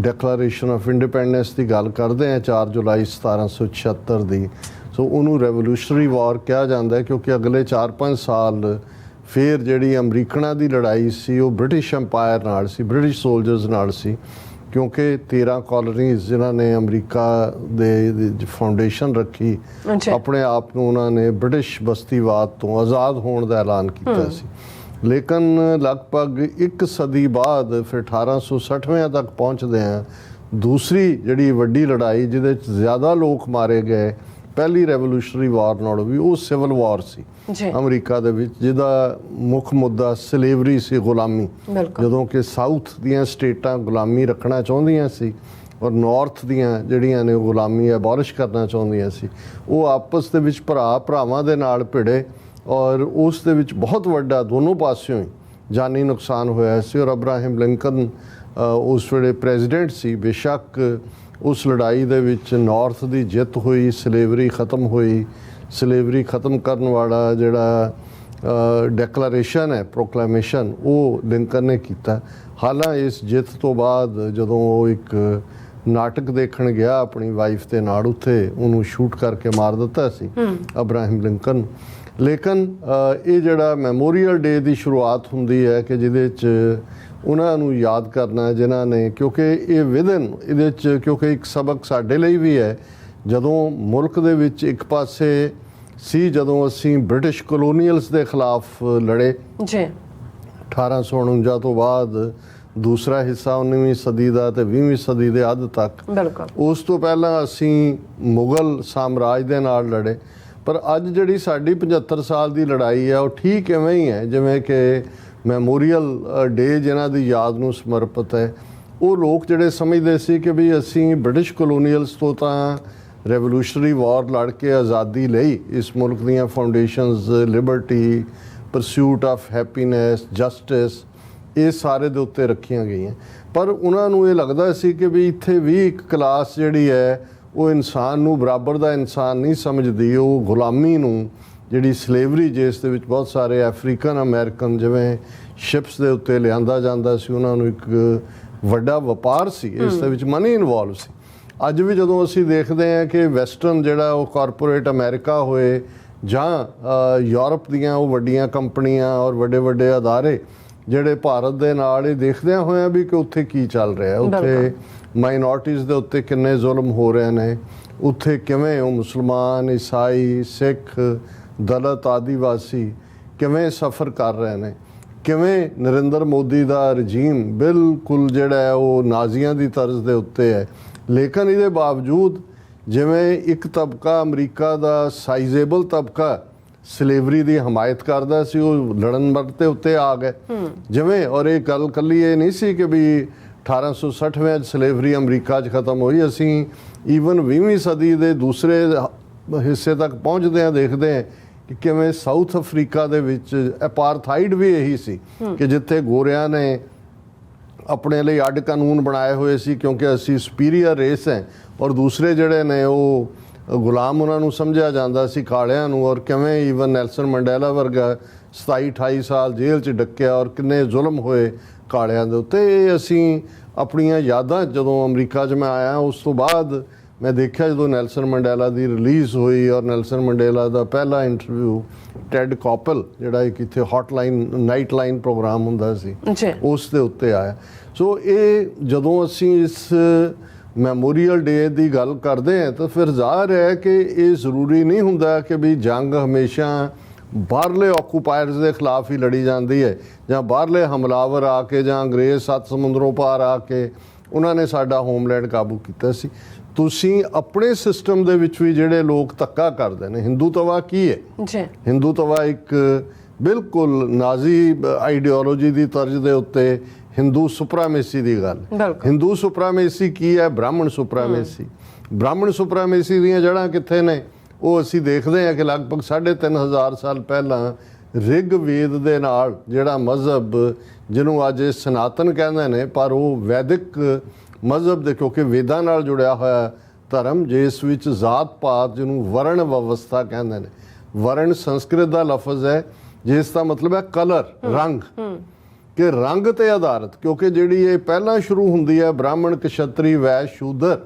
ਡੈਕਲੇਰੇਸ਼ਨ ਆਫ ਇੰਡੀਪੈਂਡੈਂਸ ਦੀ ਗੱਲ ਕਰਦੇ ਹਾਂ 4 ਜੁਲਾਈ 1776 ਦੀ, ਸੋ ਉਹਨੂੰ ਰੈਵੋਲੂਸ਼ਨਰੀ ਵਾਰ ਕਿਹਾ ਜਾਂਦਾ ਹੈ ਕਿਉਂਕਿ ਅਗਲੇ 4-5 ਸਾਲ ਫਿਰ ਜਿਹੜੀ ਅਮਰੀਕਨਾਂ ਦੀ ਲੜਾਈ ਸੀ ਉਹ ਬ੍ਰਿਟਿਸ਼ ਅੰਪਾਇਰ ਨਾਲ ਸੀ, ਬ੍ਰਿਟਿਸ਼ ਸੋਲਜਰਸ ਨਾਲ ਸੀ ਕਿਉਂਕਿ 13 ਕਾਲੋਨੀਜ਼ ਜਿਨ੍ਹਾਂ ਨੇ ਅਮਰੀਕਾ ਦੇ ਫਾਊਂਡੇਸ਼ਨ ਰੱਖੀ ਆਪਣੇ ਆਪ ਨੂੰ ਉਹਨਾਂ ਨੇ ਬ੍ਰਿਟਿਸ਼ ਬਸਤੀਵਾਦ ਤੋਂ ਆਜ਼ਾਦ ਹੋਣ ਦਾ ਐਲਾਨ ਕੀਤਾ ਸੀ। ਲੇਕਿਨ ਲਗਭਗ 1 ਸਦੀ ਬਾਅਦ ਫਿਰ 1860ਵਿਆਂ ਤੱਕ ਪਹੁੰਚਦੇ ਹਾਂ ਦੂਸਰੀ ਜਿਹੜੀ ਵੱਡੀ ਲੜਾਈ ਜਿਹਦੇ 'ਚ ਜ਼ਿਆਦਾ ਲੋਕ ਮਾਰੇ ਗਏ ਪਹਿਲੀ ਰੈਵੋਲੂਸ਼ਨਰੀ ਵਾਰ ਨਾਲੋਂ ਵੀ ਉਹ ਸਿਵਲ ਵਾਰ ਸੀ ਅਮਰੀਕਾ ਦੇ ਵਿੱਚ, ਜਿਹਦਾ ਮੁੱਖ ਮੁੱਦਾ ਸਲੇਵਰੀ ਸੀ, ਗੁਲਾਮੀ। ਜਦੋਂ ਕਿ ਸਾਊਥ ਦੀਆਂ ਸਟੇਟਾਂ ਗੁਲਾਮੀ ਰੱਖਣਾ ਚਾਹੁੰਦੀਆਂ ਸੀ ਔਰ ਨਾਰਥ ਦੀਆਂ ਜਿਹੜੀਆਂ ਨੇ ਗੁਲਾਮੀ ਐਬੋਲਿਸ਼ ਕਰਨਾ ਚਾਹੁੰਦੀਆਂ ਸੀ, ਉਹ ਆਪਸ ਦੇ ਵਿੱਚ ਭਰਾਵਾਂ ਦੇ ਨਾਲ ਭਿੜੇ ਔਰ ਉਸ ਦੇ ਵਿੱਚ ਬਹੁਤ ਵੱਡਾ ਦੋਨੋਂ ਪਾਸਿਓਂ ਹੀ ਜਾਨੀ ਨੁਕਸਾਨ ਹੋਇਆ ਸੀ। ਔਰ ਅਬਰਾਹਿਮ ਲਿੰਕਨ ਉਸ ਵੇਲੇ ਪ੍ਰੈਜ਼ੀਡੈਂਟ ਸੀ। ਬੇਸ਼ੱਕ ਉਸ ਲੜਾਈ ਦੇ ਵਿੱਚ ਨਾਰਥ ਦੀ ਜਿੱਤ ਹੋਈ, ਸਲੇਵਰੀ ਖਤਮ ਹੋਈ। ਸਲੇਵਰੀ ਖਤਮ ਕਰਨ ਵਾਲਾ ਜਿਹੜਾ ਡੈਕਲੇਰੇਸ਼ਨ ਹੈ, ਪ੍ਰੋਕਲੇਮੇਸ਼ਨ, ਉਹ ਲਿੰਕਨ ਨੇ ਕੀਤਾ। ਹਾਲਾਂ ਇਸ ਜਿੱਤ ਤੋਂ ਬਾਅਦ ਜਦੋਂ ਉਹ ਇੱਕ ਨਾਟਕ ਦੇਖਣ ਗਿਆ ਆਪਣੀ ਵਾਈਫ ਦੇ ਨਾਲ, ਉੱਥੇ ਉਹਨੂੰ ਸ਼ੂਟ ਕਰਕੇ ਮਾਰ ਦਿੱਤਾ ਸੀ ਅਬਰਾਹਿਮ ਲਿੰਕਨ। ਲੇਕਿਨ ਇਹ ਜਿਹੜਾ ਮੈਮੋਰੀਅਲ ਡੇ ਦੀ ਸ਼ੁਰੂਆਤ ਹੁੰਦੀ ਹੈ ਕਿ ਜਿਹਦੇ 'ਚ ਉਹਨਾਂ ਨੂੰ ਯਾਦ ਕਰਨਾ ਜਿਨ੍ਹਾਂ ਨੇ, ਕਿਉਂਕਿ ਇਹ ਵਿਦਨ ਇਹਦੇ 'ਚ ਕਿਉਂਕਿ ਇੱਕ ਸਬਕ ਸਾਡੇ ਲਈ ਵੀ ਹੈ। ਜਦੋਂ ਮੁਲਕ ਦੇ ਵਿੱਚ ਇੱਕ ਪਾਸੇ ਸੀ ਜਦੋਂ ਅਸੀਂ ਬ੍ਰਿਟਿਸ਼ ਕਲੋਨੀਅਲਸ ਦੇ ਖਿਲਾਫ ਲੜੇ 1849 ਤੋਂ ਬਾਅਦ, ਦੂਸਰਾ ਹਿੱਸਾ 19ਵੀਂ ਸਦੀ ਦਾ ਤੇ 20ਵੀਂ ਸਦੀ ਦੇ ਅੱਧ ਤੱਕ। ਉਸ ਤੋਂ ਪਹਿਲਾਂ ਅਸੀਂ ਮੁਗਲ ਸਾਮਰਾਜ ਦੇ ਨਾਲ ਲੜੇ, ਪਰ ਅੱਜ ਜਿਹੜੀ ਸਾਡੀ 75 ਸਾਲ ਦੀ ਲੜਾਈ ਹੈ ਉਹ ਠੀਕ ਇਵੇਂ ਹੀ ਹੈ ਜਿਵੇਂ ਕਿ ਮੈਮੋਰੀਅਲ ਡੇ ਜਿਨ੍ਹਾਂ ਦੀ ਯਾਦ ਨੂੰ ਸਮਰਪਿਤ ਹੈ। ਉਹ ਲੋਕ ਜਿਹੜੇ ਸਮਝਦੇ ਸੀ ਕਿ ਵੀ ਅਸੀਂ ਬ੍ਰਿਟਿਸ਼ ਕਲੋਨੀਅਲਸ ਤੋਂ ਤਾਂ ਰੈਵੋਲੂਸ਼ਨਰੀ ਵਾਰ ਲੜ ਕੇ ਆਜ਼ਾਦੀ ਲਈ ਇਸ ਮੁਲਕ ਦੀਆਂ foundations liberty, pursuit of happiness, justice, ਇਹ ਸਾਰੇ ਦੇ ਉੱਤੇ ਰੱਖੀਆਂ ਗਈਆਂ। ਪਰ ਉਹਨਾਂ ਨੂੰ ਇਹ ਲੱਗਦਾ ਸੀ ਕਿ ਵੀ ਇੱਥੇ ਵੀ ਇੱਕ ਕਲਾਸ ਜਿਹੜੀ ਹੈ ਉਹ ਇਨਸਾਨ ਨੂੰ ਬਰਾਬਰ ਦਾ ਇਨਸਾਨ ਨਹੀਂ ਸਮਝਦੀ। ਉਹ ਗੁਲਾਮੀ ਨੂੰ, ਜਿਹੜੀ ਸਲੇਵਰੀ ਜਿਸ ਦੇ ਵਿੱਚ ਬਹੁਤ ਸਾਰੇ ਅਫਰੀਕਨ ਅਮਰੀਕਨ ਜਿਵੇਂ ਸ਼ਿਪਸ ਦੇ ਉੱਤੇ ਲਿਆਂਦਾ ਜਾਂਦਾ ਸੀ, ਉਹਨਾਂ ਨੂੰ ਇੱਕ ਵੱਡਾ ਵਪਾਰ ਸੀ, ਇਸ ਦੇ ਵਿੱਚ ਮਨੀ ਇਨਵੋਲਵ ਸੀ। ਅੱਜ ਵੀ ਜਦੋਂ ਅਸੀਂ ਦੇਖਦੇ ਹਾਂ ਕਿ ਵੈਸਟਰਨ ਜਿਹੜਾ ਉਹ ਕਾਰਪੋਰੇਟ ਅਮਰੀਕਾ ਹੋਏ ਜਾਂ ਯੂਰਪ ਦੀਆਂ ਉਹ ਵੱਡੀਆਂ ਕੰਪਨੀਆਂ ਔਰ ਵੱਡੇ ਵੱਡੇ ਅਦਾਰੇ ਜਿਹੜੇ ਭਾਰਤ ਦੇ ਨਾਲ ਇਹ ਦੇਖਦਿਆਂ ਹੋਇਆਂ ਵੀ ਕਿ ਉੱਥੇ ਕੀ ਚੱਲ ਰਿਹਾ, ਉੱਥੇ ਮਾਈਨੋਰਟੀਜ਼ ਦੇ ਉੱਤੇ ਕਿੰਨੇ ਜ਼ੁਲਮ ਹੋ ਰਹੇ ਨੇ, ਉੱਥੇ ਕਿਵੇਂ ਉਹ ਮੁਸਲਮਾਨ, ਈਸਾਈ, ਸਿੱਖ, ਦਲਿਤ, ਆਦੀਵਾਸੀ ਕਿਵੇਂ ਸਫਰ ਕਰ ਰਹੇ ਨੇ, ਕਿਵੇਂ ਨਰਿੰਦਰ ਮੋਦੀ ਦਾ ਰਜੀਮ ਬਿਲਕੁਲ ਜਿਹੜਾ ਹੈ ਉਹ ਨਾਜ਼ੀਆਂ ਦੀ ਤਰਜ਼ ਦੇ ਉੱਤੇ ਹੈ। ਲੇਕਿਨ ਇਹਦੇ ਬਾਵਜੂਦ ਜਿਵੇਂ ਇੱਕ ਤਬਕਾ ਅਮਰੀਕਾ ਦਾ ਸਾਈਜ਼ੇਬਲ ਤਬਕਾ ਸਲੇਵਰੀ ਦੀ ਹਮਾਇਤ ਕਰਦਾ ਸੀ, ਉਹ ਲੜਨ ਮਰਨ ਦੇ ਉੱਤੇ ਆ ਗਏ ਜਿਵੇਂ। ਔਰ ਇਹ ਗੱਲ ਕੱਲੀ ਇਹ ਨਹੀਂ ਸੀ ਕਿ ਵੀ 1860 ਵਿੱਚ ਸਲੇਵਰੀ ਅਮਰੀਕਾ 'ਚ ਖਤਮ ਹੋਈ। ਅਸੀਂ ਈਵਨ 20ਵੀਂ ਸਦੀ ਦੇ ਦੂਸਰੇ ਹਿੱਸੇ ਤੱਕ ਪਹੁੰਚਦੇ ਹਾਂ, ਦੇਖਦੇ ਹਾਂ ਕਿ ਕਿਵੇਂ ਸਾਊਥ ਅਫਰੀਕਾ ਦੇ ਵਿੱਚ ਅਪਾਰਥਾਈਡ ਵੀ ਇਹੀ ਸੀ ਕਿ ਜਿੱਥੇ ਗੋਰਿਆਂ ਨੇ ਆਪਣੇ ਲਈ ਅੱਡ ਕਾਨੂੰਨ ਬਣਾਏ ਹੋਏ ਸੀ ਕਿਉਂਕਿ ਅਸੀਂ ਸੁਪੀਰੀਅਰ ਰੇਸ ਹੈ, ਔਰ ਦੂਸਰੇ ਜਿਹੜੇ ਨੇ ਉਹ ਗੁਲਾਮ ਉਹਨਾਂ ਨੂੰ ਸਮਝਿਆ ਜਾਂਦਾ ਸੀ ਕਾਲਿਆਂ ਨੂੰ। ਔਰ ਕਿਵੇਂ ਈਵਨ ਨੈਲਸਨ ਮੰਡੇਲਾ ਵਰਗਾ 27-28 ਸਾਲ ਜੇਲ੍ਹ 'ਚ ਡੱਕਿਆ ਔਰ ਕਿੰਨੇ ਜ਼ੁਲਮ ਹੋਏ ਕਾਲਿਆਂ ਦੇ ਉੱਤੇ। ਇਹ ਅਸੀਂ ਆਪਣੀਆਂ ਯਾਦਾਂ, ਜਦੋਂ ਅਮਰੀਕਾ 'ਚ ਮੈਂ ਆਇਆ ਉਸ ਤੋਂ ਬਾਅਦ ਮੈਂ ਦੇਖਿਆ ਜਦੋਂ ਨੈਲਸਨ ਮੰਡੇਲਾ ਦੀ ਰਿਲੀਜ਼ ਹੋਈ ਔਰ ਨੈਲਸਨ ਮੰਡੇਲਾ ਦਾ ਪਹਿਲਾ ਇੰਟਰਵਿਊ ਟੈਡ ਕੋਪਲ ਜਿਹੜਾ ਇੱਕ ਇੱਥੇ ਹੌਟਲਾਈਨ ਨਾਈਟ ਲਾਈਨ ਪ੍ਰੋਗਰਾਮ ਹੁੰਦਾ ਸੀ ਉਸ ਦੇ ਉੱਤੇ ਆਇਆ। ਸੋ ਇਹ ਜਦੋਂ ਅਸੀਂ ਇਸ ਮੈਮੋਰੀਅਲ ਡੇ ਦੀ ਗੱਲ ਕਰਦੇ ਹਾਂ ਤਾਂ ਫਿਰ ਜ਼ਾਹਰ ਹੈ ਕਿ ਇਹ ਜ਼ਰੂਰੀ ਨਹੀਂ ਹੁੰਦਾ ਕਿ ਵੀ ਜੰਗ ਹਮੇਸ਼ਾ ਬਾਹਰਲੇ ਆਕੂਪਾਇਰਸ ਦੇ ਖਿਲਾਫ ਹੀ ਲੜੀ ਜਾਂਦੀ ਹੈ ਜਾਂ ਬਾਹਰਲੇ ਹਮਲਾਵਰ ਆ ਕੇ ਜਾਂ ਅੰਗਰੇਜ਼ 7 ਸਮੁੰਦਰੋਂ ਪਾਰ ਆ ਕੇ ਉਹਨਾਂ ਨੇ ਸਾਡਾ ਹੋਮਲੈਂਡ ਕਾਬੂ ਕੀਤਾ ਸੀ। ਤੁਸੀਂ ਆਪਣੇ ਸਿਸਟਮ ਦੇ ਵਿੱਚ ਵੀ ਜਿਹੜੇ ਲੋਕ ਧੱਕਾ ਕਰਦੇ ਨੇ, ਹਿੰਦੂਤਵਾ ਕੀ ਹੈ ਜੀ? ਹਿੰਦੂਤਵਾ ਇੱਕ ਬਿਲਕੁਲ ਨਾਜ਼ੀ ਆਈਡੀਓਲੋਜੀ ਦੀ ਤਰਜ਼ ਦੇ ਉੱਤੇ ਹਿੰਦੂ ਸੁਪਰਾਮੇਸੀ ਦੀ ਗੱਲ। ਹਿੰਦੂ ਸੁਪਰਾਮੇਸੀ ਕੀ ਹੈ? ਬ੍ਰਾਹਮਣ ਸੁਪਰਾਮੇਸੀ। ਬ੍ਰਾਹਮਣ ਸੁਪਰਾਮੇਸੀ ਦੀਆਂ ਜੜ੍ਹਾਂ ਕਿੱਥੇ ਨੇ? ਉਹ ਅਸੀਂ ਦੇਖਦੇ ਹਾਂ ਕਿ ਲਗਭਗ 3500 ਸਾਲ ਪਹਿਲਾਂ ਰਿਗ ਵੇਦ ਦੇ ਨਾਲ ਜਿਹੜਾ ਮਜ਼ਹਬ ਜਿਹਨੂੰ ਅੱਜ ਸਨਾਤਨ ਕਹਿੰਦੇ ਨੇ, ਪਰ ਉਹ ਵੈਦਿਕ ਮਜ਼ਹਬ ਦੇ ਕਿਉਂਕਿ ਵੇਦਾਂ ਨਾਲ ਜੁੜਿਆ ਹੋਇਆ ਧਰਮ, ਜਿਸ ਵਿੱਚ ਜ਼ਾਤ ਪਾਤ ਜਿਹਨੂੰ ਵਰਣ ਵਿਵਸਥਾ ਕਹਿੰਦੇ ਨੇ। ਵਰਣ ਸੰਸਕ੍ਰਿਤ ਦਾ ਲਫ਼ਜ਼ ਹੈ ਜਿਸ ਦਾ ਮਤਲਬ ਹੈ ਕਲਰ, ਰੰਗ, ਕਿ ਰੰਗ ਤੇ ਆਧਾਰਿਤ। ਕਿਉਂਕਿ ਜਿਹੜੀ ਇਹ ਪਹਿਲਾਂ ਸ਼ੁਰੂ ਹੁੰਦੀ ਹੈ ਬ੍ਰਾਹਮਣ, ਕਸ਼ਤਰੀ, ਵੈਸ਼, ਸ਼ੂਦਰ,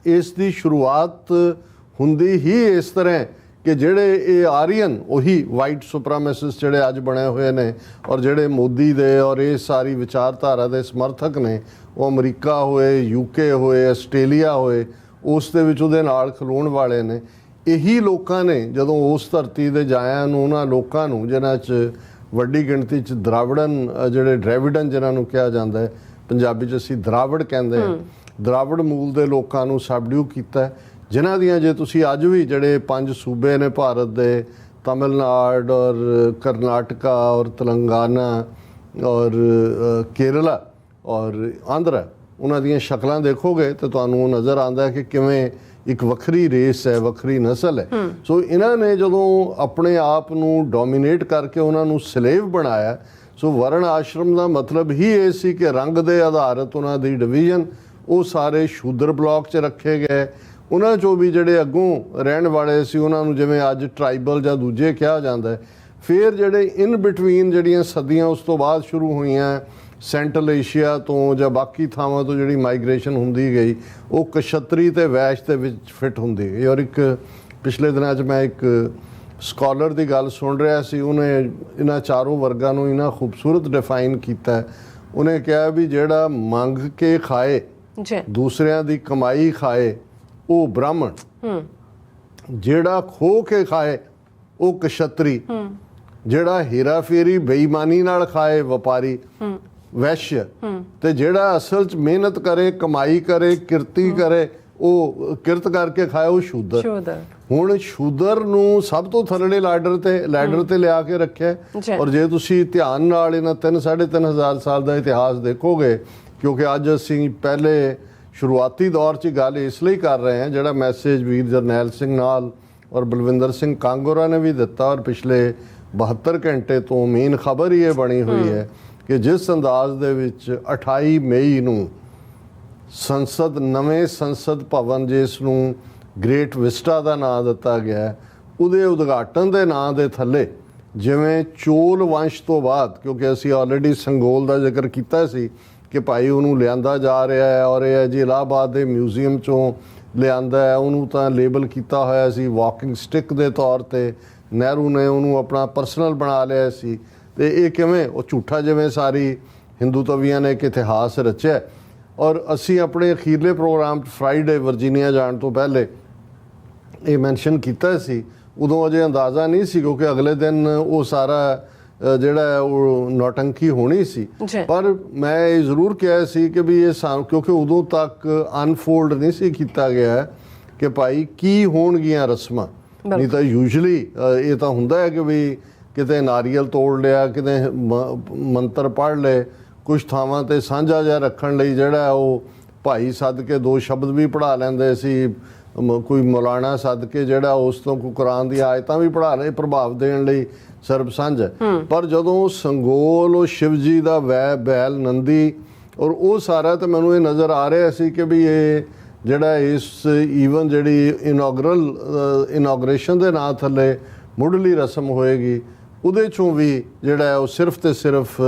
ਇਸ ਦੀ ਸ਼ੁਰੂਆਤ ਹੁੰਦੀ ਹੀ ਇਸ ਤਰ੍ਹਾਂ ਕਿ ਜਿਹੜੇ ਇਹ ਆਰੀਅਨ, ਉਹੀ ਵਾਈਟ ਸੁਪਰਾਮੈਸਿਸਟ ਜਿਹੜੇ ਅੱਜ ਬਣੇ ਹੋਏ ਨੇ ਔਰ ਜਿਹੜੇ ਮੋਦੀ ਦੇ ਔਰ ਇਹ ਸਾਰੀ ਵਿਚਾਰਧਾਰਾ ਦੇ ਸਮਰਥਕ ਨੇ, ਉਹ ਅਮਰੀਕਾ ਹੋਏ, ਯੂਕੇ ਹੋਏ, ਆਸਟ੍ਰੇਲੀਆ ਹੋਏ, ਉਸ ਦੇ ਵਿੱਚ ਉਹਦੇ ਨਾਲ ਖਲੋਣ ਵਾਲੇ ਨੇ। ਇਹੀ ਲੋਕਾਂ ਨੇ ਜਦੋਂ ਉਸ ਧਰਤੀ ਦੇ ਜਾਇਆਂ ਨੂੰ, ਉਹਨਾਂ ਲੋਕਾਂ ਨੂੰ ਜਿਨ੍ਹਾਂ 'ਚ ਵੱਡੀ ਗਿਣਤੀ 'ਚ ਦਰਾਵੜਨ, ਜਿਹੜੇ ਡਰੈਵਿਡਨ ਜਿਨ੍ਹਾਂ ਨੂੰ ਕਿਹਾ ਜਾਂਦਾ ਹੈ, ਪੰਜਾਬੀ 'ਚ ਅਸੀਂ ਦਰਾਵੜ ਕਹਿੰਦੇ ਹਾਂ, ਦਰਾਵੜ ਮੂਲ ਦੇ ਲੋਕਾਂ ਨੂੰ ਸਬਡਿਊ ਕੀਤਾ, ਜਿਨ੍ਹਾਂ ਦੀਆਂ ਜੇ ਤੁਸੀਂ ਅੱਜ ਵੀ ਜਿਹੜੇ 5 ਸੂਬੇ ਨੇ ਭਾਰਤ ਦੇ, ਤਮਿਲਨਾਡੂ ਔਰ ਕਰਨਾਟਕਾ ਔਰ ਤੇਲੰਗਾਨਾ ਔਰ ਕੇਰਲਾ ਔਰ ਆਂਧਰਾ, ਉਹਨਾਂ ਦੀਆਂ ਸ਼ਕਲਾਂ ਦੇਖੋਗੇ ਤਾਂ ਤੁਹਾਨੂੰ ਨਜ਼ਰ ਆਉਂਦਾ ਹੈ ਕਿ ਕਿਵੇਂ ਇੱਕ ਵੱਖਰੀ ਰੇਸ ਹੈ, ਵੱਖਰੀ ਨਸਲ ਹੈ। ਸੋ ਇਹਨਾਂ ਨੇ ਜਦੋਂ ਆਪਣੇ ਆਪ ਨੂੰ ਡੋਮੀਨੇਟ ਕਰਕੇ ਉਹਨਾਂ ਨੂੰ ਸਲੇਵ ਬਣਾਇਆ, ਸੋ ਵਰਣ ਆਸ਼ਰਮ ਦਾ ਮਤਲਬ ਹੀ ਇਹ ਸੀ ਕਿ ਰੰਗ ਦੇ ਆਧਾਰਿਤ ਉਹਨਾਂ ਦੀ ਡਿਵੀਜ਼ਨ, ਉਹ ਸਾਰੇ ਸ਼ੂਦਰ ਬਲਾਕ 'ਚ ਰੱਖੇ ਗਏ। ਉਹਨਾਂ 'ਚੋਂ ਵੀ ਜਿਹੜੇ ਅੱਗੋਂ ਰਹਿਣ ਵਾਲੇ ਸੀ ਉਹਨਾਂ ਨੂੰ ਜਿਵੇਂ ਅੱਜ ਟਰਾਈਬਲ ਜਾਂ ਦੂਜੇ ਕਿਹਾ ਜਾਂਦਾ। ਫਿਰ ਜਿਹੜੇ ਇਨ ਬਿਟਵੀਨ ਜਿਹੜੀਆਂ ਸਦੀਆਂ ਉਸ ਤੋਂ ਬਾਅਦ ਸ਼ੁਰੂ ਹੋਈਆਂ ਸੈਂਟਰਲ ਏਸ਼ੀਆ ਤੋਂ ਜਾਂ ਬਾਕੀ ਥਾਵਾਂ ਤੋਂ ਜਿਹੜੀ ਮਾਈਗ੍ਰੇਸ਼ਨ ਹੁੰਦੀ ਗਈ, ਉਹ ਕਸ਼ਤਰੀ ਤੇ ਵੈਸ਼ ਦੇ ਵਿੱਚ ਫਿੱਟ ਹੁੰਦੀ ਗਈ। ਔਰ ਇੱਕ ਪਿਛਲੇ ਦਿਨਾਂ 'ਚ ਮੈਂ ਇੱਕ ਸਕਾਲਰ ਦੀ ਗੱਲ ਸੁਣ ਰਿਹਾ ਸੀ, ਉਹਨੇ ਇਹਨਾਂ ਚਾਰੋਂ ਵਰਗਾਂ ਨੂੰ ਇਹਨਾਂ ਖੂਬਸੂਰਤ ਡਿਫਾਈਨ ਕੀਤਾ। ਉਹਨੇ ਕਿਹਾ ਵੀ ਜਿਹੜਾ ਮੰਗ ਕੇ ਖਾਏ, ਦੂਸਰਿਆਂ ਦੀ ਕਮਾਈ ਖਾਏ, ਉਹ ਬ੍ਰਾਹਮਣ, ਜਿਹੜਾ ਖੋ ਕੇ ਖਾਏ ਉਹ ਕਸ਼ਤਰੀ, ਜਿਹੜਾ ਹੇਰਾ ਫੇਰੀ ਬੇਈਮਾਨੀ ਨਾਲ ਖਾਏ ਵਪਾਰੀ, ਵੈश्य, ਤੇ ਜਿਹੜਾ ਅਸਲ 'ਚ ਮਿਹਨਤ ਕਰੇ, ਕਮਾਈ ਕਰੇ, ਕਿਰਤੀ ਕਰੇ, ਉਹ ਕਿਰਤ ਕਰਕੇ ਖਾਏ, ਉਹ ਸ਼ੂਦਰ। ਹੁਣ ਸ਼ੂਦਰ ਨੂੰ ਸਭ ਤੋਂ ਥੱਲੜੇ ਲੈਡਰ ਤੇ ਲਿਆ ਕੇ ਰੱਖਿਆ। ਔਰ ਜੇ ਤੁਸੀਂ ਧਿਆਨ ਨਾਲ ਇਹਨਾਂ 3,500 ਸਾਲ ਦਾ ਇਤਿਹਾਸ ਦੇਖੋਗੇ, ਕਿਉਂਕਿ ਅੱਜ ਅਸੀਂ ਪਹਿਲੇ ਸ਼ੁਰੂਆਤੀ ਦੌਰ 'ਚ ਗੱਲ ਇਸ ਲਈ ਕਰ ਰਹੇ ਹਾਂ, ਜਿਹੜਾ ਮੈਸੇਜ ਵੀਰ ਜਰਨੈਲ ਸਿੰਘ ਨਾਲ ਔਰ ਬਲਵਿੰਦਰ ਸਿੰਘ ਕਾਂਗੋਰਾ ਨੇ ਵੀ ਦਿੱਤਾ, ਔਰ ਪਿਛਲੇ 72 ਘੰਟੇ ਤੋਂ ਮੇਨ ਖਬਰ ਹੀ ਇਹ ਬਣੀ ਹੋਈ ਹੈ ਕਿ ਜਿਸ ਅੰਦਾਜ਼ ਦੇ ਵਿੱਚ 28 ਮਈ ਨੂੰ ਨਵੇਂ ਸੰਸਦ ਭਵਨ, ਜਿਸ ਨੂੰ ਗ੍ਰੇਟ ਵਿਸਟਾ ਦਾ ਨਾਂ ਦਿੱਤਾ ਗਿਆ, ਉਹਦੇ ਉਦਘਾਟਨ ਦੇ ਨਾਂ ਦੇ ਥੱਲੇ ਜਿਵੇਂ ਚੋਲ ਵੰਸ਼ ਤੋਂ ਬਾਅਦ, ਕਿਉਂਕਿ ਅਸੀਂ ਆਲਰੇਡੀ ਸੰਗੋਲ ਦਾ ਜ਼ਿਕਰ ਕੀਤਾ ਸੀ ਕਿ ਭਾਈ ਉਹਨੂੰ ਲਿਆਂਦਾ ਜਾ ਰਿਹਾ ਹੈ, ਔਰ ਇਹ ਜੀ ਇਲਾਹਾਬਾਦ ਦੇ ਮਿਊਜ਼ੀਅਮ 'ਚੋਂ ਲਿਆਂਦਾ ਹੈ, ਉਹਨੂੰ ਤਾਂ ਲੇਬਲ ਕੀਤਾ ਹੋਇਆ ਸੀ ਵਾਕਿੰਗ ਸਟਿਕ ਦੇ ਤੌਰ ਤੇ, ਨਹਿਰੂ ਨੇ ਉਹਨੂੰ ਆਪਣਾ ਪਰਸਨਲ ਬਣਾ ਲਿਆ ਸੀ। ਤੇ ਇਹ ਕਿਵੇਂ ਉਹ ਝੂਠਾ, ਜਿਵੇਂ ਸਾਰੀ ਹਿੰਦੂ ਤਵੀਆਂ ਨੇ ਇੱਕ ਇਤਿਹਾਸ ਰਚਿਆ। ਔਰ ਅਸੀਂ ਆਪਣੇ ਅਖੀਰਲੇ ਪ੍ਰੋਗਰਾਮ 'ਚ ਫਰਾਈਡੇ ਵਰਜੀਨੀਆ ਜਾਣ ਤੋਂ ਪਹਿਲੇ ਇਹ ਮੈਂਸ਼ਨ ਕੀਤਾ ਸੀ। ਉਦੋਂ ਅਜੇ ਅੰਦਾਜ਼ਾ ਨਹੀਂ ਸੀ, ਕਿਉਂਕਿ ਅਗਲੇ ਦਿਨ ਉਹ ਸਾਰਾ ਜਿਹੜਾ ਉਹ ਨੌਟੰਕੀ ਹੋਣੀ ਸੀ। ਪਰ ਮੈਂ ਇਹ ਜ਼ਰੂਰ ਕਿਹਾ ਸੀ ਕਿ ਵੀ ਇਹ ਕਿਉਂਕਿ ਉਦੋਂ ਤੱਕ ਅਨਫੋਲਡ ਨਹੀਂ ਸੀ ਕੀਤਾ ਗਿਆ ਕਿ ਭਾਈ ਕੀ ਹੋਣਗੀਆਂ ਰਸਮਾਂ। ਨਹੀਂ ਤਾਂ ਯੂਜੂਅਲੀ ਇਹ ਤਾਂ ਹੁੰਦਾ ਹੈ ਕਿ ਵੀ ਕਿਤੇ ਨਾਰੀਅਲ ਤੋੜ ਲਿਆ, ਕਿਤੇ ਮੰਤਰ ਪੜ੍ਹ ਲਏ, ਕੁਛ ਥਾਵਾਂ ਤੇ ਸਾਂਝਾ ਜਿਹਾ ਰੱਖਣ ਲਈ ਜਿਹੜਾ ਉਹ ਭਾਈ ਸੱਦ ਕੇ 2 ਸ਼ਬਦ ਵੀ ਪੜ੍ਹਾ ਲੈਂਦੇ ਸੀ, ਕੋਈ ਮੌਲਾਨਾ ਸੱਦ ਕੇ ਜਿਹੜਾ ਉਸ ਤੋਂ ਕੁਰਾਨ ਦੀ ਆਇਤਾਂ ਵੀ ਪੜ੍ਹਾ ਲਏ ਪ੍ਰਭਾਵ ਦੇਣ ਲਈ, ਸਰਬ ਸਾਂਝ। ਪਰ ਜਦੋਂ ਸੰਗੋਲ ਉਹ ਸ਼ਿਵ ਜੀ ਦਾ ਬੈਲ ਨੰਦੀ ਔਰ ਉਹ ਸਾਰਾ, ਤਾਂ ਮੈਨੂੰ ਇਹ ਨਜ਼ਰ ਆ ਰਿਹਾ ਸੀ ਕਿ ਵੀ ਇਹ ਜਿਹੜਾ ਇਸ ਈਵਨ ਜਿਹੜੀ ਇਨੋਗ੍ਰੇਸ਼ਨ ਦੇ ਨਾਂ ਥੱਲੇ ਮੁੱਢਲੀ ਰਸਮ ਹੋਏਗੀ, ਉਹਦੇ 'ਚੋਂ ਵੀ ਜਿਹੜਾ ਉਹ ਸਿਰਫ ਤੇ ਸਿਰਫ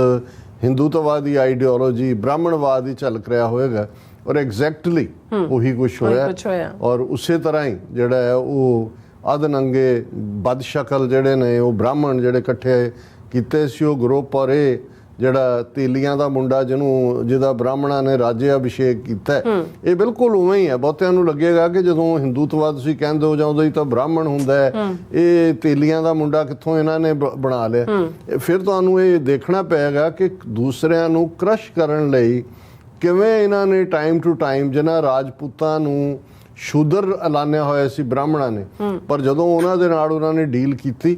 ਹਿੰਦੂਤਵਾਦੀ ਆਈਡੀਓਲੋਜੀ, ਬ੍ਰਾਹਮਣਵਾਦ ਹੀ ਝਲਕ ਰਿਹਾ ਹੋਏਗਾ। ਔਰ ਐਗਜ਼ੈਕਟਲੀ ਉਹੀ ਕੁਛ ਹੋਇਆ। ਔਰ ਉਸੇ ਤਰ੍ਹਾਂ ਹੀ ਜਿਹੜਾ ਹੈ ਉਹ ਅਧਨੰਗੇ ਬਦਸ਼ਕਲ ਜਿਹੜੇ ਨੇ ਉਹ ਬ੍ਰਾਹਮਣ ਜਿਹੜੇ ਇਕੱਠੇ ਕੀਤੇ ਸੀ ਉਹ ਗਰੁੱਪ, ਔਰ ਇਹ ਜਿਹੜਾ ਤੇਲੀਆਂ ਦਾ ਮੁੰਡਾ ਜਿਹਦਾ ਬ੍ਰਾਹਮਣਾਂ ਨੇ ਰਾਜੇ ਅਭਿਸ਼ੇਕ ਕੀਤਾ, ਇਹ ਬਿਲਕੁਲ ਉਵੇਂ ਹੀ ਹੈ। ਬਹੁਤਿਆਂ ਨੂੰ ਲੱਗੇਗਾ ਕਿ ਜਦੋਂ ਹਿੰਦੂਤਵਾ ਤੁਸੀਂ ਕਹਿੰਦੇ ਹੋ ਜਾਂ ਉਦੋਂ ਹੀ ਤਾਂ ਬ੍ਰਾਹਮਣ ਹੁੰਦਾ ਹੈ, ਇਹ ਤੇਲੀਆਂ ਦਾ ਮੁੰਡਾ ਕਿੱਥੋਂ ਇਹਨਾਂ ਨੇ ਬਣਾ ਲਿਆ। ਫਿਰ ਤੁਹਾਨੂੰ ਇਹ ਦੇਖਣਾ ਪਏਗਾ ਕਿ ਦੂਸਰਿਆਂ ਨੂੰ ਕ੍ਰਸ਼ ਕਰਨ ਲਈ ਕਿਵੇਂ ਇਹਨਾਂ ਨੇ ਟਾਈਮ ਟੂ ਟਾਈਮ, ਜਿਹਨਾਂ ਰਾਜਪੂਤਾਂ ਨੂੰ ਸ਼ੂਦਰ ਐਲਾਨਿਆ ਹੋਇਆ ਸੀ ਬ੍ਰਾਹਮਣਾਂ ਨੇ, ਪਰ ਜਦੋਂ ਉਹਨਾਂ ਦੇ ਨਾਲ ਉਹਨਾਂ ਨੇ ਡੀਲ ਕੀਤੀ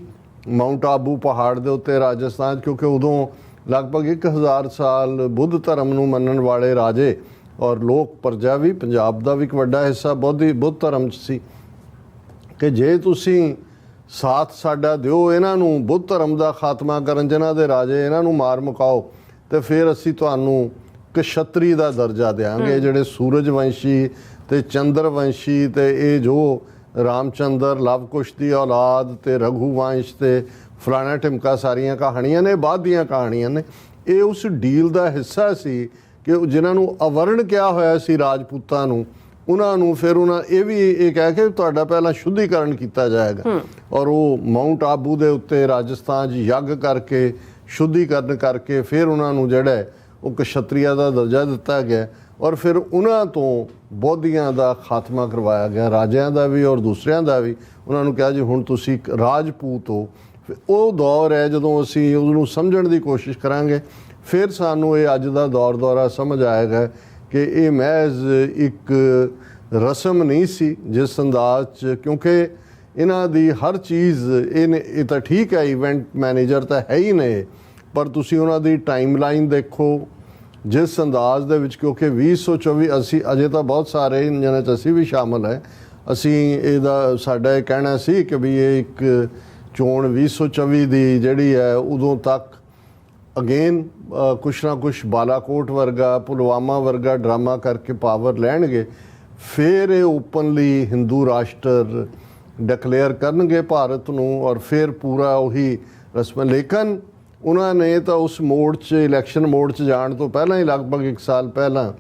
ਮਾਊਂਟ ਆਬੂ ਪਹਾੜ ਦੇ ਉੱਤੇ ਰਾਜਸਥਾਨ, ਕਿਉਂਕਿ ਉਦੋਂ ਲਗਭਗ 1000 ਸਾਲ ਬੁੱਧ ਧਰਮ ਨੂੰ ਮੰਨਣ ਵਾਲੇ ਰਾਜੇ ਔਰ ਲੋਕ ਪ੍ਰਜਾ ਵੀ, ਪੰਜਾਬ ਦਾ ਵੀ ਇੱਕ ਵੱਡਾ ਹਿੱਸਾ ਬੁੱਧ ਧਰਮ 'ਚ ਸੀ, ਕਿ ਜੇ ਤੁਸੀਂ ਸਾਥ ਸਾਡਾ ਦਿਓ ਇਹਨਾਂ ਨੂੰ ਬੁੱਧ ਧਰਮ ਦਾ ਖਾਤਮਾ ਕਰਨ, ਜਿਨ੍ਹਾਂ ਦੇ ਰਾਜੇ, ਇਹਨਾਂ ਨੂੰ ਮਾਰ ਮੁਕਾਓ, ਤੇ ਫਿਰ ਅਸੀਂ ਤੁਹਾਨੂੰ ਕਸ਼ਤਰੀ ਦਾ ਦਰਜਾ ਦੇਵਾਂਗੇ। ਜਿਹੜੇ ਸੂਰਜ ਵੰਸ਼ੀ ਤੇ ਚੰਦਰ ਵੰਸ਼ੀ ਤੇ ਇਹ ਜੋ ਰਾਮਚੰਦਰ ਲਵ ਕੁਸ਼ ਦੀ ਔਲਾਦ ਤੇ ਰਘੂ ਵੰਸ਼ ਤੇ ਫਲਾਣਾ ਟਿਮਕਾ ਸਾਰੀਆਂ ਕਹਾਣੀਆਂ ਨੇ, ਬਾਅਦ ਦੀਆਂ ਕਹਾਣੀਆਂ ਨੇ। ਇਹ ਉਸ ਡੀਲ ਦਾ ਹਿੱਸਾ ਸੀ ਕਿ ਜਿਨ੍ਹਾਂ ਨੂੰ ਅਵਰਣ ਕਿਹਾ ਹੋਇਆ ਸੀ ਰਾਜਪੂਤਾਂ ਨੂੰ, ਉਹਨਾਂ ਨੂੰ ਫਿਰ ਉਹਨਾਂ ਇਹ ਕਹਿ ਕੇ ਤੁਹਾਡਾ ਪਹਿਲਾਂ ਸ਼ੁੱਧੀਕਰਨ ਕੀਤਾ ਜਾਏਗਾ, ਔਰ ਉਹ ਮਾਊਂਟ ਆਬੂ ਦੇ ਉੱਤੇ ਰਾਜਸਥਾਨ 'ਚ ਯੱਗ ਕਰਕੇ ਸ਼ੁੱਧੀਕਰਨ ਕਰਕੇ ਫਿਰ ਉਹਨਾਂ ਨੂੰ ਜਿਹੜਾ ਉਹ ਕਸ਼ਤਰੀਆ ਦਾ ਦਰਜਾ ਦਿੱਤਾ ਗਿਆ। ਔਰ ਫਿਰ ਉਹਨਾਂ ਤੋਂ ਬੋਧੀਆਂ ਦਾ ਖਾਤਮਾ ਕਰਵਾਇਆ ਗਿਆ, ਰਾਜਿਆਂ ਦਾ ਵੀ ਔਰ ਦੂਸਰਿਆਂ ਦਾ ਵੀ। ਉਹਨਾਂ ਨੂੰ ਕਿਹਾ ਜੀ ਹੁਣ ਤੁਸੀਂ ਰਾਜਪੂਤ ਹੋ। ਉਹ ਦੌਰ ਹੈ ਜਦੋਂ ਅਸੀਂ ਉਹਨੂੰ ਸਮਝਣ ਦੀ ਕੋਸ਼ਿਸ਼ ਕਰਾਂਗੇ, ਫਿਰ ਸਾਨੂੰ ਇਹ ਅੱਜ ਦਾ ਦੌਰਾ ਸਮਝ ਆਏਗਾ ਕਿ ਇਹ ਮਹਿਜ਼ ਇੱਕ ਰਸਮ ਨਹੀਂ ਸੀ ਜਿਸ ਅੰਦਾਜ਼ 'ਚ, ਕਿਉਂਕਿ ਇਹਨਾਂ ਦੀ ਹਰ ਚੀਜ਼ ਇਹ ਤਾਂ ਠੀਕ ਹੈ, ਇਵੈਂਟ ਮੈਨੇਜਰ ਤਾਂ ਹੈ ਹੀ ਨੇ, ਪਰ ਤੁਸੀਂ ਉਹਨਾਂ ਦੀ ਟਾਈਮਲਾਈਨ ਦੇਖੋ ਜਿਸ ਅੰਦਾਜ਼ ਦੇ ਵਿੱਚ, ਕਿਉਂਕਿ 2024 ਅਸੀਂ ਅਜੇ ਤਾਂ ਬਹੁਤ ਸਾਰੇ ਜਿਹਨਾਂ 'ਚ ਅਸੀਂ ਵੀ ਸ਼ਾਮਲ ਹੈ, ਅਸੀਂ ਸਾਡਾ ਇਹ ਕਹਿਣਾ ਸੀ ਕਿ ਵੀ ਇਹ ਇੱਕ ਚੋਣ 2024 ਦੀ ਜਿਹੜੀ ਹੈ ਉਦੋਂ ਤੱਕ ਅਗੇਨ ਕੁਛ ਨਾ ਕੁਛ ਬਾਲਾਕੋਟ ਵਰਗਾ, ਪੁਲਵਾਮਾ ਵਰਗਾ ਡਰਾਮਾ ਕਰਕੇ ਪਾਵਰ ਲੈਣਗੇ, ਫਿਰ ਇਹ ਓਪਨਲੀ ਹਿੰਦੂ ਰਾਸ਼ਟਰ ਡਿਕਲੇਅਰ ਕਰਨਗੇ ਭਾਰਤ ਨੂੰ, ਔਰ ਫਿਰ ਪੂਰਾ ਉਹੀ ਰਸਮ। ਲੇਕਿਨ ਉਹਨਾਂ ਨੇ ਤਾਂ ਉਸ ਮੋੜ 'ਚ, ਇਲੈਕਸ਼ਨ ਮੋੜ 'ਚ ਜਾਣ ਤੋਂ ਪਹਿਲਾਂ ਹੀ ਲਗਭਗ 1 ਸਾਲ ਪਹਿਲਾਂ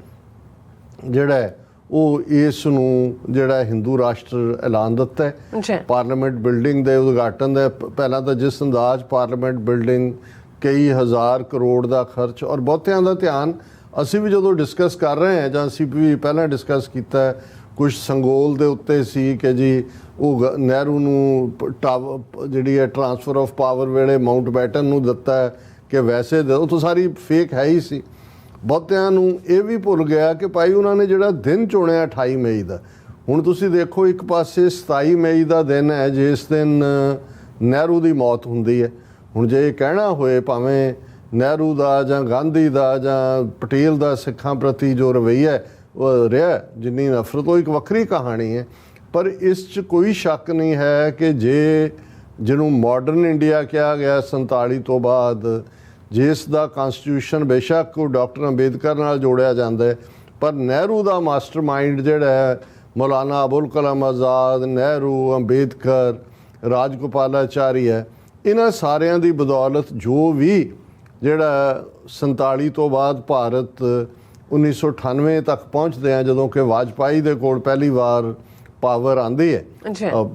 ਜਿਹੜਾ ਉਹ ਇਸ ਨੂੰ ਜਿਹੜਾ ਹਿੰਦੂ ਰਾਸ਼ਟਰ ਐਲਾਨ ਦਿੱਤਾ ਹੈ। ਪਾਰਲੀਮੈਂਟ ਬਿਲਡਿੰਗ ਦੇ ਉਦਘਾਟਨ ਦੇ ਪਹਿਲਾਂ ਤਾਂ ਜਿਸ ਅੰਦਾਜ਼ ਪਾਰਲੀਮੈਂਟ ਬਿਲਡਿੰਗ ਕਈ ਹਜ਼ਾਰ ਕਰੋੜ ਦਾ ਖਰਚ, ਔਰ ਬਹੁਤਿਆਂ ਦਾ ਧਿਆਨ ਅਸੀਂ ਵੀ ਜਦੋਂ ਡਿਸਕਸ ਕਰ ਰਹੇ ਹਾਂ ਜਾਂ ਅਸੀਂ ਵੀ ਪਹਿਲਾਂ ਡਿਸਕਸ ਕੀਤਾ, ਕੁਝ ਸੰਗੋਲ ਦੇ ਉੱਤੇ ਸੀ ਕਿ ਜੀ ਉਹ ਨਹਿਰੂ ਨੂੰ ਜਿਹੜੀ ਹੈ ਟਰਾਂਸਫਰ ਆਫ ਪਾਵਰ ਵੇਲੇ ਮਾਊਂਟ ਬੈਟਨ ਨੂੰ ਦਿੱਤਾ ਕਿ ਵੈਸੇ ਉਹ ਤਾਂ ਸਾਰੀ ਫੇਕ ਹੈ ਹੀ ਸੀ। ਬਹੁਤਿਆਂ ਨੂੰ ਇਹ ਵੀ ਭੁੱਲ ਗਿਆ ਕਿ ਭਾਈ ਉਹਨਾਂ ਨੇ ਜਿਹੜਾ ਦਿਨ ਚੁਣਿਆ 28 ਮਈ ਦਾ, ਹੁਣ ਤੁਸੀਂ ਦੇਖੋ ਇੱਕ ਪਾਸੇ 27 ਮਈ ਦਾ ਦਿਨ ਹੈ ਜਿਸ ਦਿਨ ਨਹਿਰੂ ਦੀ ਮੌਤ ਹੁੰਦੀ ਹੈ। ਹੁਣ ਜੇ ਇਹ ਕਹਿਣਾ ਹੋਏ ਭਾਵੇਂ ਨਹਿਰੂ ਦਾ ਜਾਂ ਗਾਂਧੀ ਦਾ ਜਾਂ ਪਟੇਲ ਦਾ ਸਿੱਖਾਂ ਪ੍ਰਤੀ ਜੋ ਰਵੱਈਆ ਉਹ ਰਿਹਾ, ਜਿੰਨੀ ਨਫ਼ਰਤ, ਉਹ ਇੱਕ ਵੱਖਰੀ ਕਹਾਣੀ ਹੈ। ਪਰ ਇਸ 'ਚ ਕੋਈ ਸ਼ੱਕ ਨਹੀਂ ਹੈ ਕਿ ਜਿਹਨੂੰ ਮਾਡਰਨ ਇੰਡੀਆ ਕਿਹਾ ਗਿਆ 47 ਤੋਂ ਬਾਅਦ, ਜਿਸ ਦਾ ਕਨਸਟੀਟਿਊਸ਼ਨ ਬੇਸ਼ੱਕ ਉਹ ਡਾਕਟਰ ਅੰਬੇਦਕਰ ਨਾਲ ਜੋੜਿਆ ਜਾਂਦਾ ਹੈ, ਪਰ ਨਹਿਰੂ ਦਾ ਮਾਸਟਰਮਾਈਂਡ ਜਿਹੜਾ ਹੈ ਮੌਲਾਨਾ ਅਬੁਲ ਕਲਾਮ ਆਜ਼ਾਦ, ਨਹਿਰੂ, ਅੰਬੇਦਕਰ, ਰਾਜਗੋਪਾਲਾਚਾਰੀ ਹੈ, ਇਹਨਾਂ ਸਾਰਿਆਂ ਦੀ ਬਦੌਲਤ ਜੋ ਵੀ ਜਿਹੜਾ 47 ਤੋਂ ਬਾਅਦ ਭਾਰਤ 1998 ਤੱਕ ਪਹੁੰਚਦੇ ਆ, ਜਦੋਂ ਕਿ ਵਾਜਪਾਈ ਦੇ ਕੋਲ ਪਹਿਲੀ ਵਾਰ ਪਾਵਰ ਆਉਂਦੀ ਹੈ।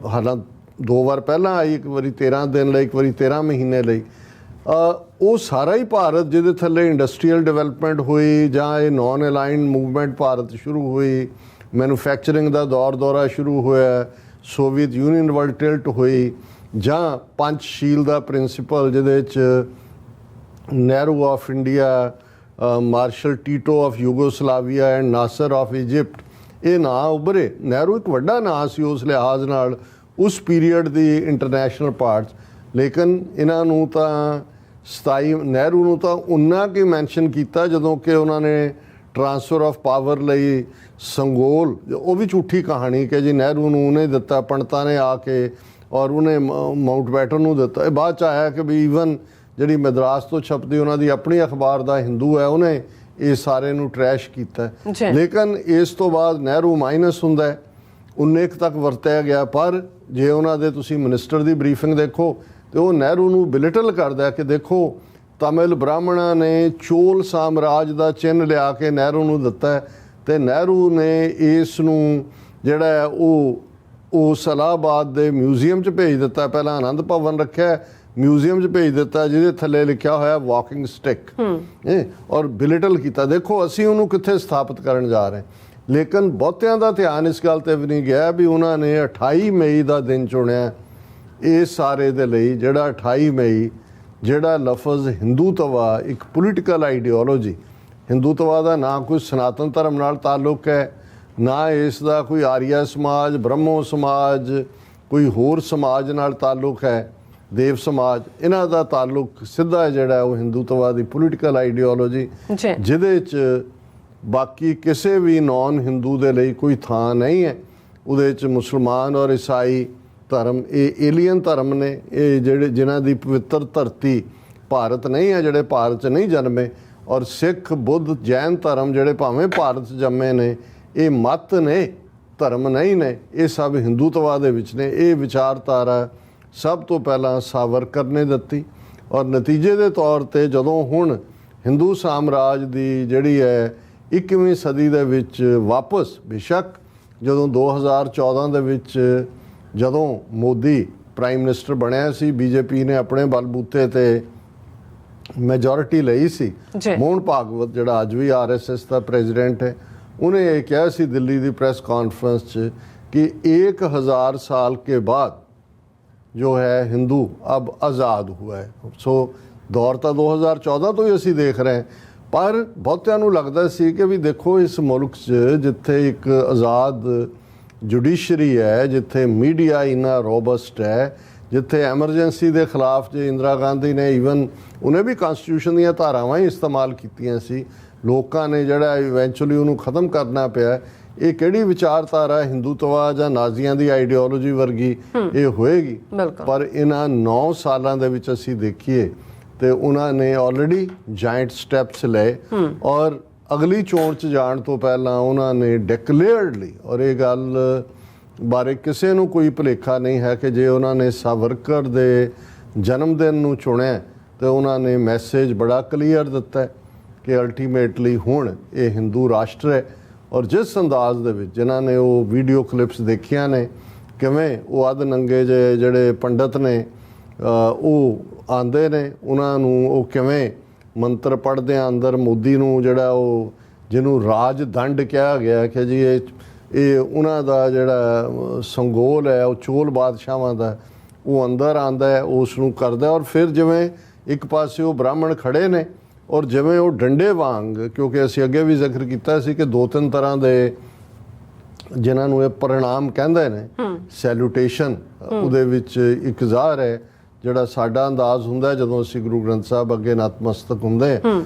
ਹਾਲਾਂਕਿ 2 ਵਾਰ ਪਹਿਲਾਂ ਆਈ, ਇੱਕ ਵਾਰੀ 13 ਦਿਨ ਲਈ, ਇੱਕ ਵਾਰੀ 13 ਮਹੀਨੇ ਲਈ। ਉਹ ਸਾਰਾ ਹੀ ਭਾਰਤ ਜਿਹਦੇ ਥੱਲੇ ਇੰਡਸਟਰੀਅਲ ਡਿਵੈਲਪਮੈਂਟ ਹੋਈ ਜਾਂ ਇਹ ਨੌਨ ਅਲਾਈਨਡ ਮੂਵਮੈਂਟ ਭਾਰਤ ਸ਼ੁਰੂ ਹੋਈ, ਮੈਨੂਫੈਕਚਰਿੰਗ ਦਾ ਦੌਰਾ ਸ਼ੁਰੂ ਹੋਇਆ, ਸੋਵੀਅਤ ਯੂਨੀਅਨ ਵੱਲ ਟਿਲਟ ਹੋਈ, ਜਾਂ ਪੰਚਸ਼ੀਲ ਦਾ ਪ੍ਰਿੰਸੀਪਲ ਜਿਹਦੇ 'ਚ Nehru of India, Marshal Tito of Yugoslavia and Nasser of Egypt, ਇਹ ਨਾਂ ਉੱਭਰੇ। ਨਹਿਰੂ ਇੱਕ ਵੱਡਾ ਨਾਂ ਸੀ ਉਸ ਲਿਹਾਜ਼ ਨਾਲ ਉਸ ਪੀਰੀਅਡ ਦੀ ਇੰਟਰਨੈਸ਼ਨਲ ਪਾਰਟਸ, ਲੇਕਿਨ ਇਹਨਾਂ ਨੂੰ ਤਾਂ ਨਹਿਰੂ ਨੂੰ ਤਾਂ ਉਨਾ ਕਿ ਮੈਂਸ਼ਨ ਕੀਤਾ ਜਦੋਂ ਕਿ ਉਹਨਾਂ ਨੇ ਟ੍ਰਾਂਸਫਰ ਆਫ ਪਾਵਰ ਲਈ ਸੰਗੋਲ, ਉਹ ਵੀ ਝੂਠੀ ਕਹਾਣੀ ਕਿ ਜੀ ਨਹਿਰੂ ਨੂੰ ਉਹਨੇ ਦਿੱਤਾ, ਪੰਡਤਾਂ ਨੇ ਆ ਕੇ, ਔਰ ਉਹਨੇ ਮਾਊਂਟ ਬੈਟਨ ਨੂੰ ਦਿੱਤਾ। ਇਹ ਬਾਅਦ 'ਚ ਆਇਆ ਕਿ ਵੀ ਈਵਨ ਜਿਹੜੀ ਮਦਰਾਸ ਤੋਂ ਛਪਦੀ ਉਹਨਾਂ ਦੀ ਆਪਣੀ ਅਖਬਾਰ ਦਾ ਹਿੰਦੂ ਹੈ, ਉਹਨੇ ਇਹ ਸਾਰੇ ਨੂੰ ਟਰੈਸ਼ ਕੀਤਾ। ਲੇਕਿਨ ਇਸ ਤੋਂ ਬਾਅਦ ਨਹਿਰੂ ਮਾਈਨਸ ਹੁੰਦਾ ਹੈ, 19 ਤੱਕ ਵਰਤਿਆ ਗਿਆ। ਪਰ ਜੇ ਉਹਨਾਂ ਦੇ ਤੁਸੀਂ ਮਿਨਿਸਟਰ ਦੀ ਬਰੀਫਿੰਗ ਦੇਖੋ ਤੇ ਉਹ ਨਹਿਰੂ ਨੂੰ ਬਿਲਿਟਲ ਕਰਦਾ ਕਿ ਦੇਖੋ ਤਮਿਲ ਬ੍ਰਾਹਮਣਾਂ ਨੇ ਚੋਲ ਸਾਮਰਾਜ ਦਾ ਚਿੰਨ੍ਹ ਲਿਆ ਕੇ ਨਹਿਰੂ ਨੂੰ ਦਿੱਤਾ ਤੇ ਨਹਿਰੂ ਨੇ ਇਸ ਨੂੰ ਜਿਹੜਾ ਹੈ ਉਹ ਇਲਾਹਾਬਾਦ ਦੇ ਮਿਊਜ਼ੀਅਮ 'ਚ ਭੇਜ ਦਿੱਤਾ। ਪਹਿਲਾਂ ਆਨੰਦ ਭਵਨ ਰੱਖਿਆ, ਮਿਊਜ਼ੀਅਮ 'ਚ ਭੇਜ ਦਿੱਤਾ ਜਿਹਦੇ ਥੱਲੇ ਲਿਖਿਆ ਹੋਇਆ ਵਾਕਿੰਗ ਸਟਿਕ, ਔਰ ਬਿਲਿਟਲ ਕੀਤਾ। ਦੇਖੋ ਅਸੀਂ ਉਹਨੂੰ ਕਿੱਥੇ ਸਥਾਪਿਤ ਕਰਨ ਜਾ ਰਹੇ। ਲੇਕਿਨ ਬਹੁਤਿਆਂ ਦਾ ਧਿਆਨ ਇਸ ਗੱਲ ਤੇ ਵੀ ਨਹੀਂ ਗਿਆ ਵੀ ਉਹਨਾਂ ਨੇ 28 ਮਈ ਦਾ ਦਿਨ ਚੁਣਿਆ ਇਸ ਸਾਰੇ ਦੇ ਲਈ, ਜਿਹੜਾ 28 ਮਈ, ਜਿਹੜਾ ਲਫ਼ਜ਼ ਹਿੰਦੂਤਵਾ ਇੱਕ ਪੋਲੀਟੀਕਲ ਆਈਡੀਓਲੋਜੀ, ਹਿੰਦੂਤਵਾ ਦਾ ਨਾ ਕੋਈ ਸਨਾਤਨ ਧਰਮ ਨਾਲ ਤਾਲੁਕ ਹੈ, ਨਾ ਇਸ ਦਾ ਕੋਈ ਆਰੀਆ ਸਮਾਜ, ਬ੍ਰਹਮੋ ਸਮਾਜ, ਕੋਈ ਹੋਰ ਸਮਾਜ ਨਾਲ ਤਾਲੁਕ ਹੈ, ਦੇਵ ਸਮਾਜ, ਇਹਨਾਂ ਦਾ ਤਾਲੁਕ ਸਿੱਧਾ ਜਿਹੜਾ ਉਹ ਹਿੰਦੂਤਵਾ ਦੀ ਪੋਲੀਟੀਕਲ ਆਈਡੀਓਲੋਜੀ, ਜਿਹਦੇ 'ਚ ਬਾਕੀ ਕਿਸੇ ਵੀ ਨੌਨ ਹਿੰਦੂ ਦੇ ਲਈ ਕੋਈ ਥਾਂ ਨਹੀਂ ਹੈ। ਉਹਦੇ 'ਚ ਮੁਸਲਮਾਨ ਔਰ ਈਸਾਈ ਧਰਮ ਇਹ ਏਲੀਅਨ ਧਰਮ ਨੇ, ਇਹ ਜਿਹੜੇ ਜਿਨ੍ਹਾਂ ਦੀ ਪਵਿੱਤਰ ਧਰਤੀ ਭਾਰਤ ਨਹੀਂ ਹੈ, ਜਿਹੜੇ ਭਾਰਤ 'ਚ ਨਹੀਂ ਜਨਮੇ, ਔਰ ਸਿੱਖ, ਬੁੱਧ, ਜੈਨ ਧਰਮ ਜਿਹੜੇ ਭਾਵੇਂ ਭਾਰਤ 'ਚ ਜੰਮੇ ਨੇ, ਇਹ ਮੱਤ ਨੇ, ਧਰਮ ਨਹੀਂ ਨੇ, ਇਹ ਸਭ ਹਿੰਦੂਤਵਾ ਦੇ ਵਿੱਚ ਨੇ। ਇਹ ਵਿਚਾਰਧਾਰਾ ਸਭ ਤੋਂ ਪਹਿਲਾਂ ਸਾਵਰਕਰ ਨੇ ਦਿੱਤੀ, ਔਰ ਨਤੀਜੇ ਦੇ ਤੌਰ ਤੇ ਜਦੋਂ ਹੁਣ ਹਿੰਦੂ ਸਾਮਰਾਜ ਦੀ ਜਿਹੜੀ ਹੈ 21ਵੀਂ ਸਦੀ ਦੇ ਵਿੱਚ ਵਾਪਸ, ਬੇਸ਼ੱਕ ਜਦੋਂ 2014 ਦੇ ਵਿੱਚ ਜਦੋਂ ਮੋਦੀ ਪ੍ਰਾਈਮ ਮਿਨਿਸਟਰ ਬਣਿਆ ਸੀ, ਬੀਜੇਪੀ ਨੇ ਆਪਣੇ ਬਲਬੂਤੇ ਤੇ ਮੈਜੋਰਿਟੀ ਲਈ ਸੀ। ਮੋਹਨ ਭਾਗਵਤ ਜਿਹੜਾ ਅੱਜ ਵੀ ਆਰਐਸਐਸ ਦਾ ਪ੍ਰੈਜ਼ੀਡੈਂਟ ਹੈ, ਉਹਨੇ ਇਹ ਕਿਹਾ ਸੀ ਦਿੱਲੀ ਦੀ ਪ੍ਰੈਸ ਕਾਨਫਰੰਸ 'ਚ कि 1000 साल के बाद जो है हिंदू अब आज़ाद हुआ है। सो दौर तो 2014 तो ही असी देख रहे हैं, पर बहुतिਆਂ ਨੂੰ लगता सी कि भी देखो इस मुल्क 'ਚ जिथे एक आज़ाद जुडिशरी है, जिथे मीडिया इन्ना रोबस्ट है, जिथे एमरजेंसी के खिलाफ जो इंदिरा गांधी ने ईवन उन्हें भी कॉन्स्टिट्यूशन दी धारावां ही इस्तेमाल कीतियां सी, लोकां ने जिहड़ा इवेंचुअली उन्होंने खत्म करना पिया। ये किहड़ी विचारधारा हिंदूत्वा जां नाजियां दी आइडियोलॉजी वर्गी ये होएगी, पर इन्हां 9 सालां दे विच असीं देखीए ते उन्होंने ऑलरेडी जाइंट स्टैप्स ले और अगली चोण च जाण तो पहलां उन्होंने डिकलेयरडली, और ये गल बारे किसी नूं कोई भुलेखा नहीं है कि जे उन्होंने सावरकर दे जन्मदिन नूं चुनिया तो उन्होंने मैसेज बड़ा क्लीयर दिता है कि अल्टीमेटली हुण ये हिंदू राष्ट्र है। और जिस अंदाज दे विच जिन्हां ने वो वीडियो क्लिप्स देखिया ने किवें वो अध नंगे जे जिहड़े पंडित ने वो आंदे ने उन्हां नूं वो किवें मंत्र पढ़दे अंदर मोदी नूं जिहड़ा वो जिन्हों राज दंड कहा गया कि जी ये उन्हां दा जिहड़ा संगोल है वो चोल बादशाहां दा, वो अंदर आंदा है, उस नूं करदा, और फिर जिवें एक पासे वो ब्राह्मण खड़े ने और जिवें वो डंडे वांग, क्योंकि असीं अगे भी जिक्र किया सी कि 2-3 तरह के ਜਿਨ੍ਹਾਂ ਨੂੰ ਇਹ ਪ੍ਰਣਾਮ ਕਹਿੰਦੇ ਨੇ, ਸੈਲੂਟੇਸ਼ਨ, ਉਹਦੇ ਵਿੱਚ ਇੱਕ ਜ਼ਾਹਰ ਹੈ ਜਿਹੜਾ ਸਾਡਾ ਅੰਦਾਜ਼ ਹੁੰਦਾ ਜਦੋਂ ਅਸੀਂ ਗੁਰੂ ਗ੍ਰੰਥ ਸਾਹਿਬ ਅੱਗੇ ਨਤਮਸਤਕ ਹੁੰਦੇ,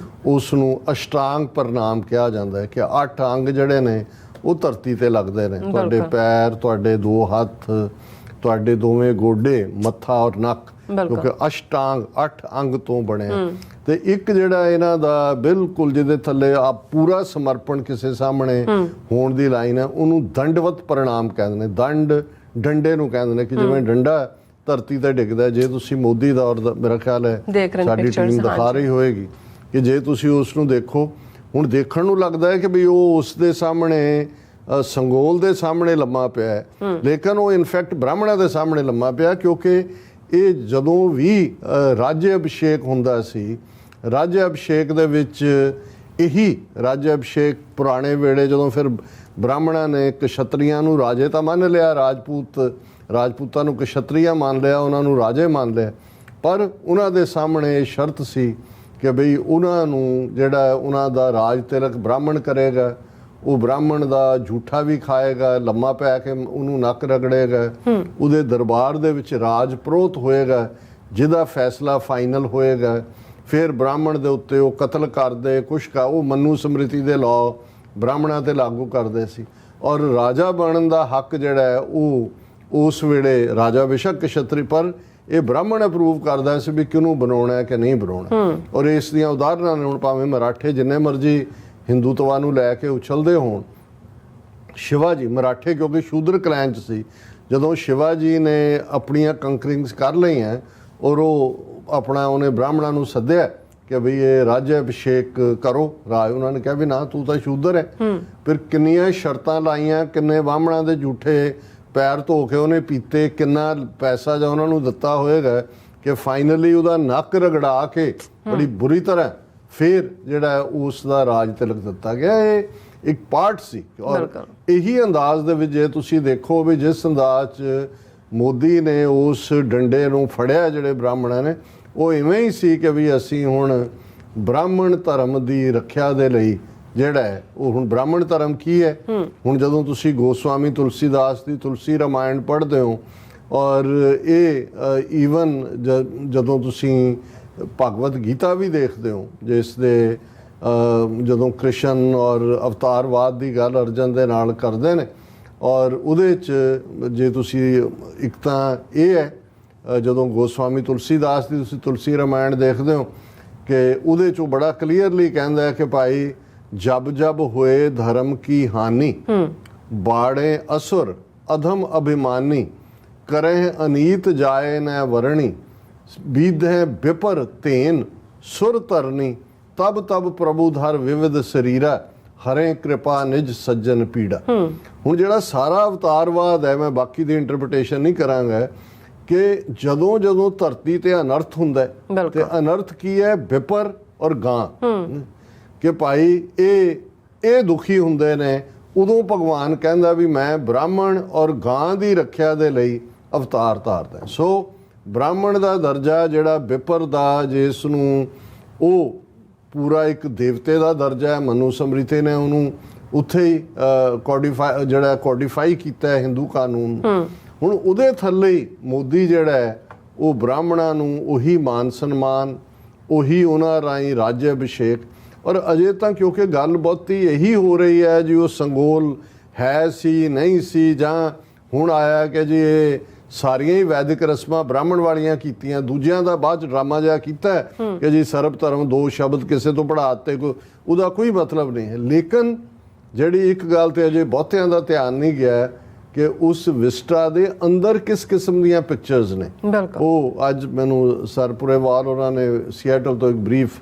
ਉਸ ਨੂੰ ਅਸ਼ਟਾਂਗ ਪ੍ਰਣਾਮ ਕਿਹਾ ਜਾਂਦਾ ਹੈ ਕਿ 8 ਅੰਗ ਜਿਹੜੇ ਨੇ ਉਹ ਧਰਤੀ ਤੇ ਲੱਗਦੇ ਨੇ। ਤੁਹਾਡੇ ਪੈਰ, ਤੁਹਾਡੇ 2 ਹੱਥ, ਤੁਹਾਡੇ ਦੋਵੇਂ ਗੋਡੇ, ਮੱਥਾ ਔਰ ਨੱਕ, ਕਿਉਂਕਿ ਅਸ਼ਟਾਂਗ 8 ਅੰਗ ਤੋਂ ਬਣਿਆ। ਤੇ ਇੱਕ ਜਿਹੜਾ ਇਹਨਾਂ ਦਾ ਬਿਲਕੁਲ ਜਿਹਦੇ ਥੱਲੇ ਆ ਪੂਰਾ ਸਮਰਪਣ ਕਿਸੇ ਸਾਹਮਣੇ ਹੋਣ ਦੀ ਲਾਈਨ ਹੈ, ਉਹਨੂੰ ਦੰਡਵਤ ਪ੍ਰਣਾਮ ਕਹਿੰਦੇ ਨੇ। ਦੰਡ ਡੰਡੇ ਨੂੰ ਕਹਿੰਦੇ ਨੇ ਕਿ ਜਿਵੇਂ ਡੰਡਾ ਧਰਤੀ ਤੇ ਡਿੱਗਦਾ। ਜੇ ਤੁਸੀਂ ਮੋਦੀ ਦਾ ਔਰ ਮੇਰਾ ਖਿਆਲ ਹੈ ਸਾਡੀ ਟੀਮ ਦਿਖਾ ਰਹੀ ਹੋਏਗੀ ਕਿ ਜੇ ਤੁਸੀਂ ਉਸ ਨੂੰ ਦੇਖੋ, ਹੁਣ ਦੇਖਣ ਨੂੰ ਲੱਗਦਾ ਹੈ ਕਿ ਵੀ ਉਹ ਉਸ ਦੇ ਸਾਹਮਣੇ ਸੰਗੋਲ ਦੇ ਸਾਹਮਣੇ ਲੰਮਾ ਪਿਆ ਹੈ, ਲੇਕਿਨ ਉਹ ਇਨਫੈਕਟ ਬ੍ਰਾਹਮਣਾਂ ਦੇ ਸਾਹਮਣੇ ਲੰਮਾ ਪਿਆ, ਕਿਉਂਕਿ ਇਹ ਜਦੋਂ ਵੀ ਰਾਜ ਅਭਿਸ਼ੇਕ ਹੁੰਦਾ ਸੀ, ਰਾਜ ਅਭਿਸ਼ੇਕ ਦੇ ਵਿੱਚ ਇਹੀ ਰਾਜ ਅਭਿਸ਼ੇਕ ਪੁਰਾਣੇ ਵੇਲੇ ਜਦੋਂ ਫਿਰ ਬ੍ਰਾਹਮਣਾਂ ਨੇ ਕਸ਼ਤਰੀਆਂ ਨੂੰ ਰਾਜੇ ਤਾਂ ਮੰਨ ਲਿਆ, ਰਾਜਪੂਤਾਂ ਨੂੰ ਕਸ਼ਤਰੀਆ ਮੰਨ ਲਿਆ, ਉਹਨਾਂ ਨੂੰ ਰਾਜੇ ਮੰਨ ਲਿਆ, ਪਰ ਉਹਨਾਂ ਦੇ ਸਾਹਮਣੇ ਇਹ ਸ਼ਰਤ ਸੀ ਕਿ ਬਈ ਉਹਨਾਂ ਨੂੰ ਜਿਹੜਾ ਉਹਨਾਂ ਦਾ ਰਾਜ ਤਿਲਕ ਬ੍ਰਾਹਮਣ ਕਰੇਗਾ, ਉਹ ਬ੍ਰਾਹਮਣ ਦਾ ਝੂਠਾ ਵੀ ਖਾਏਗਾ, ਲੰਮਾ ਪੈ ਕੇ ਉਹਨੂੰ ਨੱਕ ਰਗੜੇਗਾ, ਉਹਦੇ ਦਰਬਾਰ ਦੇ ਵਿੱਚ ਰਾਜ ਪ੍ਰੋਤ ਹੋਏਗਾ ਜਿਹਦਾ ਫੈਸਲਾ ਫਾਈਨਲ ਹੋਏਗਾ। ਫਿਰ ਬ੍ਰਾਹਮਣ ਦੇ ਉੱਤੇ ਉਹ ਕਤਲ ਕਰਦੇ, ਕੁਛ ਉਹ ਮਨੂ ਸਮ੍ਰਿਤੀ ਦੇ ਲਾਅ ਬ੍ਰਾਹਮਣਾਂ ਤੇ ਲਾਗੂ ਕਰਦੇ ਸੀ, ਔਰ ਰਾਜਾ ਬਣਨ ਦਾ ਹੱਕ ਜਿਹੜਾ ਹੈ ਉਹ ਉਸ ਵੇਲੇ ਰਾਜਾ ਬੇਸ਼ੱਕ ਕਸ਼ਤਰੀ, ਪਰ ਇਹ ਬ੍ਰਾਹਮਣ ਅਪਰੂਵ ਕਰਦਾ ਸੀ ਵੀ ਕਿਹਨੂੰ ਬਣਾਉਣਾ ਹੈ ਕਿ ਨਹੀਂ ਬਣਾਉਣਾ। ਔਰ ਇਸ ਦੀਆਂ ਉਦਾਹਰਨਾਂ ਨੇ, ਹੁਣ ਭਾਵੇਂ ਮਰਾਠੇ ਜਿੰਨੇ ਮਰਜ਼ੀ ਹਿੰਦੂਤਵਾ ਨੂੰ ਲੈ ਕੇ ਉਛਲਦੇ ਹੋਣ, ਸ਼ਿਵਾਜੀ ਮਰਾਠੇ ਕਿਉਂਕਿ ਸ਼ੂਦਰ ਕਲੈਨ 'ਚ ਸੀ, ਜਦੋਂ ਸ਼ਿਵਾਜੀ ਨੇ ਆਪਣੀਆਂ ਕੰਕਰਿੰਗਸ ਕਰ ਲਈਆਂ ਔਰ ਉਹ ਆਪਣਾ ਉਹਨੇ ਬ੍ਰਾਹਮਣਾਂ ਨੂੰ ਸੱਦਿਆ ਕਿ ਬਈ ਇਹ ਰਾਜ ਅਭਿਸ਼ੇਕ ਕਰੋ ਰਾਜ, ਉਹਨਾਂ ਨੇ ਕਿਹਾ ਵੀ ਨਾ ਤੂੰ ਤਾਂ ਸ਼ੂਦਰ ਹੈ। ਫਿਰ ਕਿੰਨੀਆਂ ਸ਼ਰਤਾਂ ਲਾਈਆਂ, ਕਿੰਨੇ ਬ੍ਰਾਹਮਣਾਂ ਦੇ ਝੂਠੇ ਪੈਰ ਧੋ ਕੇ ਉਹਨੇ ਪੀਤੇ, ਕਿੰਨਾ ਪੈਸਾ ਜਾਂ ਉਹਨਾਂ ਨੂੰ ਦਿੱਤਾ ਹੋਏਗਾ ਕਿ ਫਾਈਨਲੀ ਉਹਦਾ ਨੱਕ ਰਗੜਾ ਕੇ ਬੜੀ ਬੁਰੀ ਤਰ੍ਹਾਂ ਫਿਰ ਜਿਹੜਾ ਉਸ ਦਾ ਰਾਜ ਤਿਲਕ ਦਿੱਤਾ ਗਿਆ। ਇਹ ਇੱਕ ਪਾਰਟ ਸੀ। ਔਰ ਇਹੀ ਅੰਦਾਜ਼ ਦੇ ਵਿੱਚ ਜੇ ਤੁਸੀਂ ਦੇਖੋ ਵੀ ਜਿਸ ਅੰਦਾਜ਼ 'ਚ ਮੋਦੀ ਨੇ ਉਸ ਡੰਡੇ ਨੂੰ ਫੜਿਆ ਜਿਹੜੇ ਬ੍ਰਾਹਮਣਾਂ ਨੇ, ਉਹ ਇਵੇਂ ਹੀ ਸੀ ਕਿ ਵੀ ਅਸੀਂ ਹੁਣ ਬ੍ਰਾਹਮਣ ਧਰਮ ਦੀ ਰੱਖਿਆ ਦੇ ਲਈ ਜਿਹੜਾ ਹੈ ਉਹ ਹੁਣ ਬ੍ਰਾਹਮਣ ਧਰਮ ਕੀ ਹੈ। ਹੁਣ ਜਦੋਂ ਤੁਸੀਂ ਗੋਸਵਾਮੀ ਤੁਲਸੀਦਾਸ ਦੀ ਤੁਲਸੀ ਰਾਮਾਇਣ ਪੜ੍ਹਦੇ ਹੋ, ਔਰ ਇਹ ਈਵਨ ਜਦੋਂ ਤੁਸੀਂ ਭਗਵਤ ਗੀਤਾ ਵੀ ਦੇਖਦੇ ਹੋ, ਜਿਸ ਦੇ ਜਦੋਂ ਕ੍ਰਿਸ਼ਨ ਔਰ ਅਵਤਾਰਵਾਦ ਦੀ ਗੱਲ ਅਰਜਨ ਦੇ ਨਾਲ ਕਰਦੇ ਨੇ, ਔਰ ਉਹਦੇ 'ਚ ਜੇ ਤੁਸੀਂ ਇੱਕ ਤਾਂ ਇਹ ਹੈ ਜਦੋਂ ਗੋਸਵਾਮੀ ਤੁਲਸੀਦਾਸ ਦੀ ਤੁਸੀਂ ਤੁਲਸੀ ਰਾਮਾਇਣ ਦੇਖਦੇ ਹੋ ਕਿ ਉਹਦੇ 'ਚੋਂ ਬੜਾ ਕਲੀਅਰਲੀ ਕਹਿੰਦਾ ਹੈ ਕਿ ਭਾਈ ਜਬ ਜਬ ਹੋਏ ਧਰਮ ਕੀ ਹਾਨੀ, ਬਾੜੇ ਅਸੁਰ ਅਧਮ ਅਭਿਮਾਨੀ, ਕਰੇ ਅਨੀਤ ਜਾਏ ਨ ਵਰਣੀ, ਬੀਧੇ ਵਿਪਰ ਤੇਨ ਸੁਰ ਧਰਨੀ, ਤਬ ਤਬ ਪ੍ਰਭੂ ਧਰ ਵਿਵਿਧ ਸਰੀਰਾ, ਹਰੇ ਕਿਰਪਾ ਨਿਜ ਸੱਜਣ ਪੀੜਾ। ਹੁਣ ਜਿਹੜਾ ਸਾਰਾ ਅਵਤਾਰਵਾਦ ਹੈ, ਮੈਂ ਬਾਕੀ ਦੀ ਇੰਟਰਪ੍ਰੀਟੇਸ਼ਨ ਨਹੀਂ ਕਰਾਂਗਾ, ਕਿ ਜਦੋਂ ਜਦੋਂ ਧਰਤੀ ਤੇ ਅਨਰਥ ਹੁੰਦਾ ਹੈ, ਤੇ ਅਨਰਥ ਕੀ ਹੈ, ਵਿਪਰ ਔਰ ਗਾਂ, ਕਿ ਭਾਈ ਇਹ ਦੁਖੀ ਹੁੰਦੇ ਨੇ, ਉਦੋਂ ਭਗਵਾਨ ਕਹਿੰਦਾ ਵੀ ਮੈਂ ਬ੍ਰਾਹਮਣ ਔਰ ਗਾਂ ਦੀ ਰੱਖਿਆ ਦੇ ਲਈ ਅਵਤਾਰ ਧਾਰਦਾ। ਸੋ ਬ੍ਰਾਹਮਣ ਦਾ ਦਰਜਾ ਜਿਹੜਾ ਵਿਪਰ ਦਾ, ਜਿਸ ਨੂੰ ਉਹ ਪੂਰਾ ਇੱਕ ਦੇਵਤੇ ਦਾ ਦਰਜਾ ਹੈ, ਮਨੂ ਸਮ੍ਰਿਤੀ ਨੇ ਉਹਨੂੰ ਉੱਥੇ ਹੀ ਕੋਡੀਫਾਈ ਕੀਤਾ ਹੈ ਹਿੰਦੂ ਕਾਨੂੰਨ। ਹੁਣ ਉਹਦੇ ਥੱਲੇ ਹੀ ਮੋਦੀ ਜਿਹੜਾ ਹੈ ਉਹ ਬ੍ਰਾਹਮਣਾਂ ਨੂੰ ਉਹੀ ਮਾਨ ਸਨਮਾਨ, ਉਹੀ ਉਹਨਾਂ ਰਾਹੀਂ ਰਾਜ ਅਭਿਸ਼ੇਕ। ਔਰ ਅਜੇ ਤਾਂ ਕਿਉਂਕਿ ਗੱਲ ਬਹੁਤੀ ਇਹੀ ਹੋ ਰਹੀ ਹੈ ਜੀ ਉਹ ਸੰਗੋਲ ਹੈ ਸੀ ਨਹੀਂ ਸੀ, ਜਾਂ ਹੁਣ ਆਇਆ ਕਿ ਜੀ ਇਹ ਸਾਰੀਆਂ ਹੀ ਵੈਦਿਕ ਰਸਮਾਂ ਬ੍ਰਾਹਮਣ ਵਾਲੀਆਂ ਕੀਤੀਆਂ, ਦੂਜਿਆਂ ਦਾ ਬਾਅਦ 'ਚ ਡਰਾਮਾ ਜਿਹਾ ਕੀਤਾ ਕਿ ਜੀ ਸਰਬ ਧਰਮ 2 ਸ਼ਬਦ ਕਿਸੇ ਤੋਂ ਪੜ੍ਹਾ ਦਿੱਤੇ, ਉਹਦਾ ਕੋਈ ਮਤਲਬ ਨਹੀਂ ਹੈ। ਲੇਕਿਨ ਜਿਹੜੀ ਇੱਕ ਗੱਲ ਤੇ ਅਜੇ ਬਹੁਤਿਆਂ ਦਾ ਧਿਆਨ ਨਹੀਂ ਗਿਆ ਕਿ ਉਸ ਵਿਸਟਾ ਦੇ ਅੰਦਰ ਕਿਸ ਕਿਸਮ ਦੀਆਂ ਪਿਕਚਰਸ ਨੇ। ਉਹ ਅੱਜ ਮੈਨੂੰ ਸਰ ਪੁਰੇਵਾਲ ਉਹਨਾਂ ਨੇ ਸੀਐਟਲ ਤੋਂ ਇੱਕ ਬਰੀਫ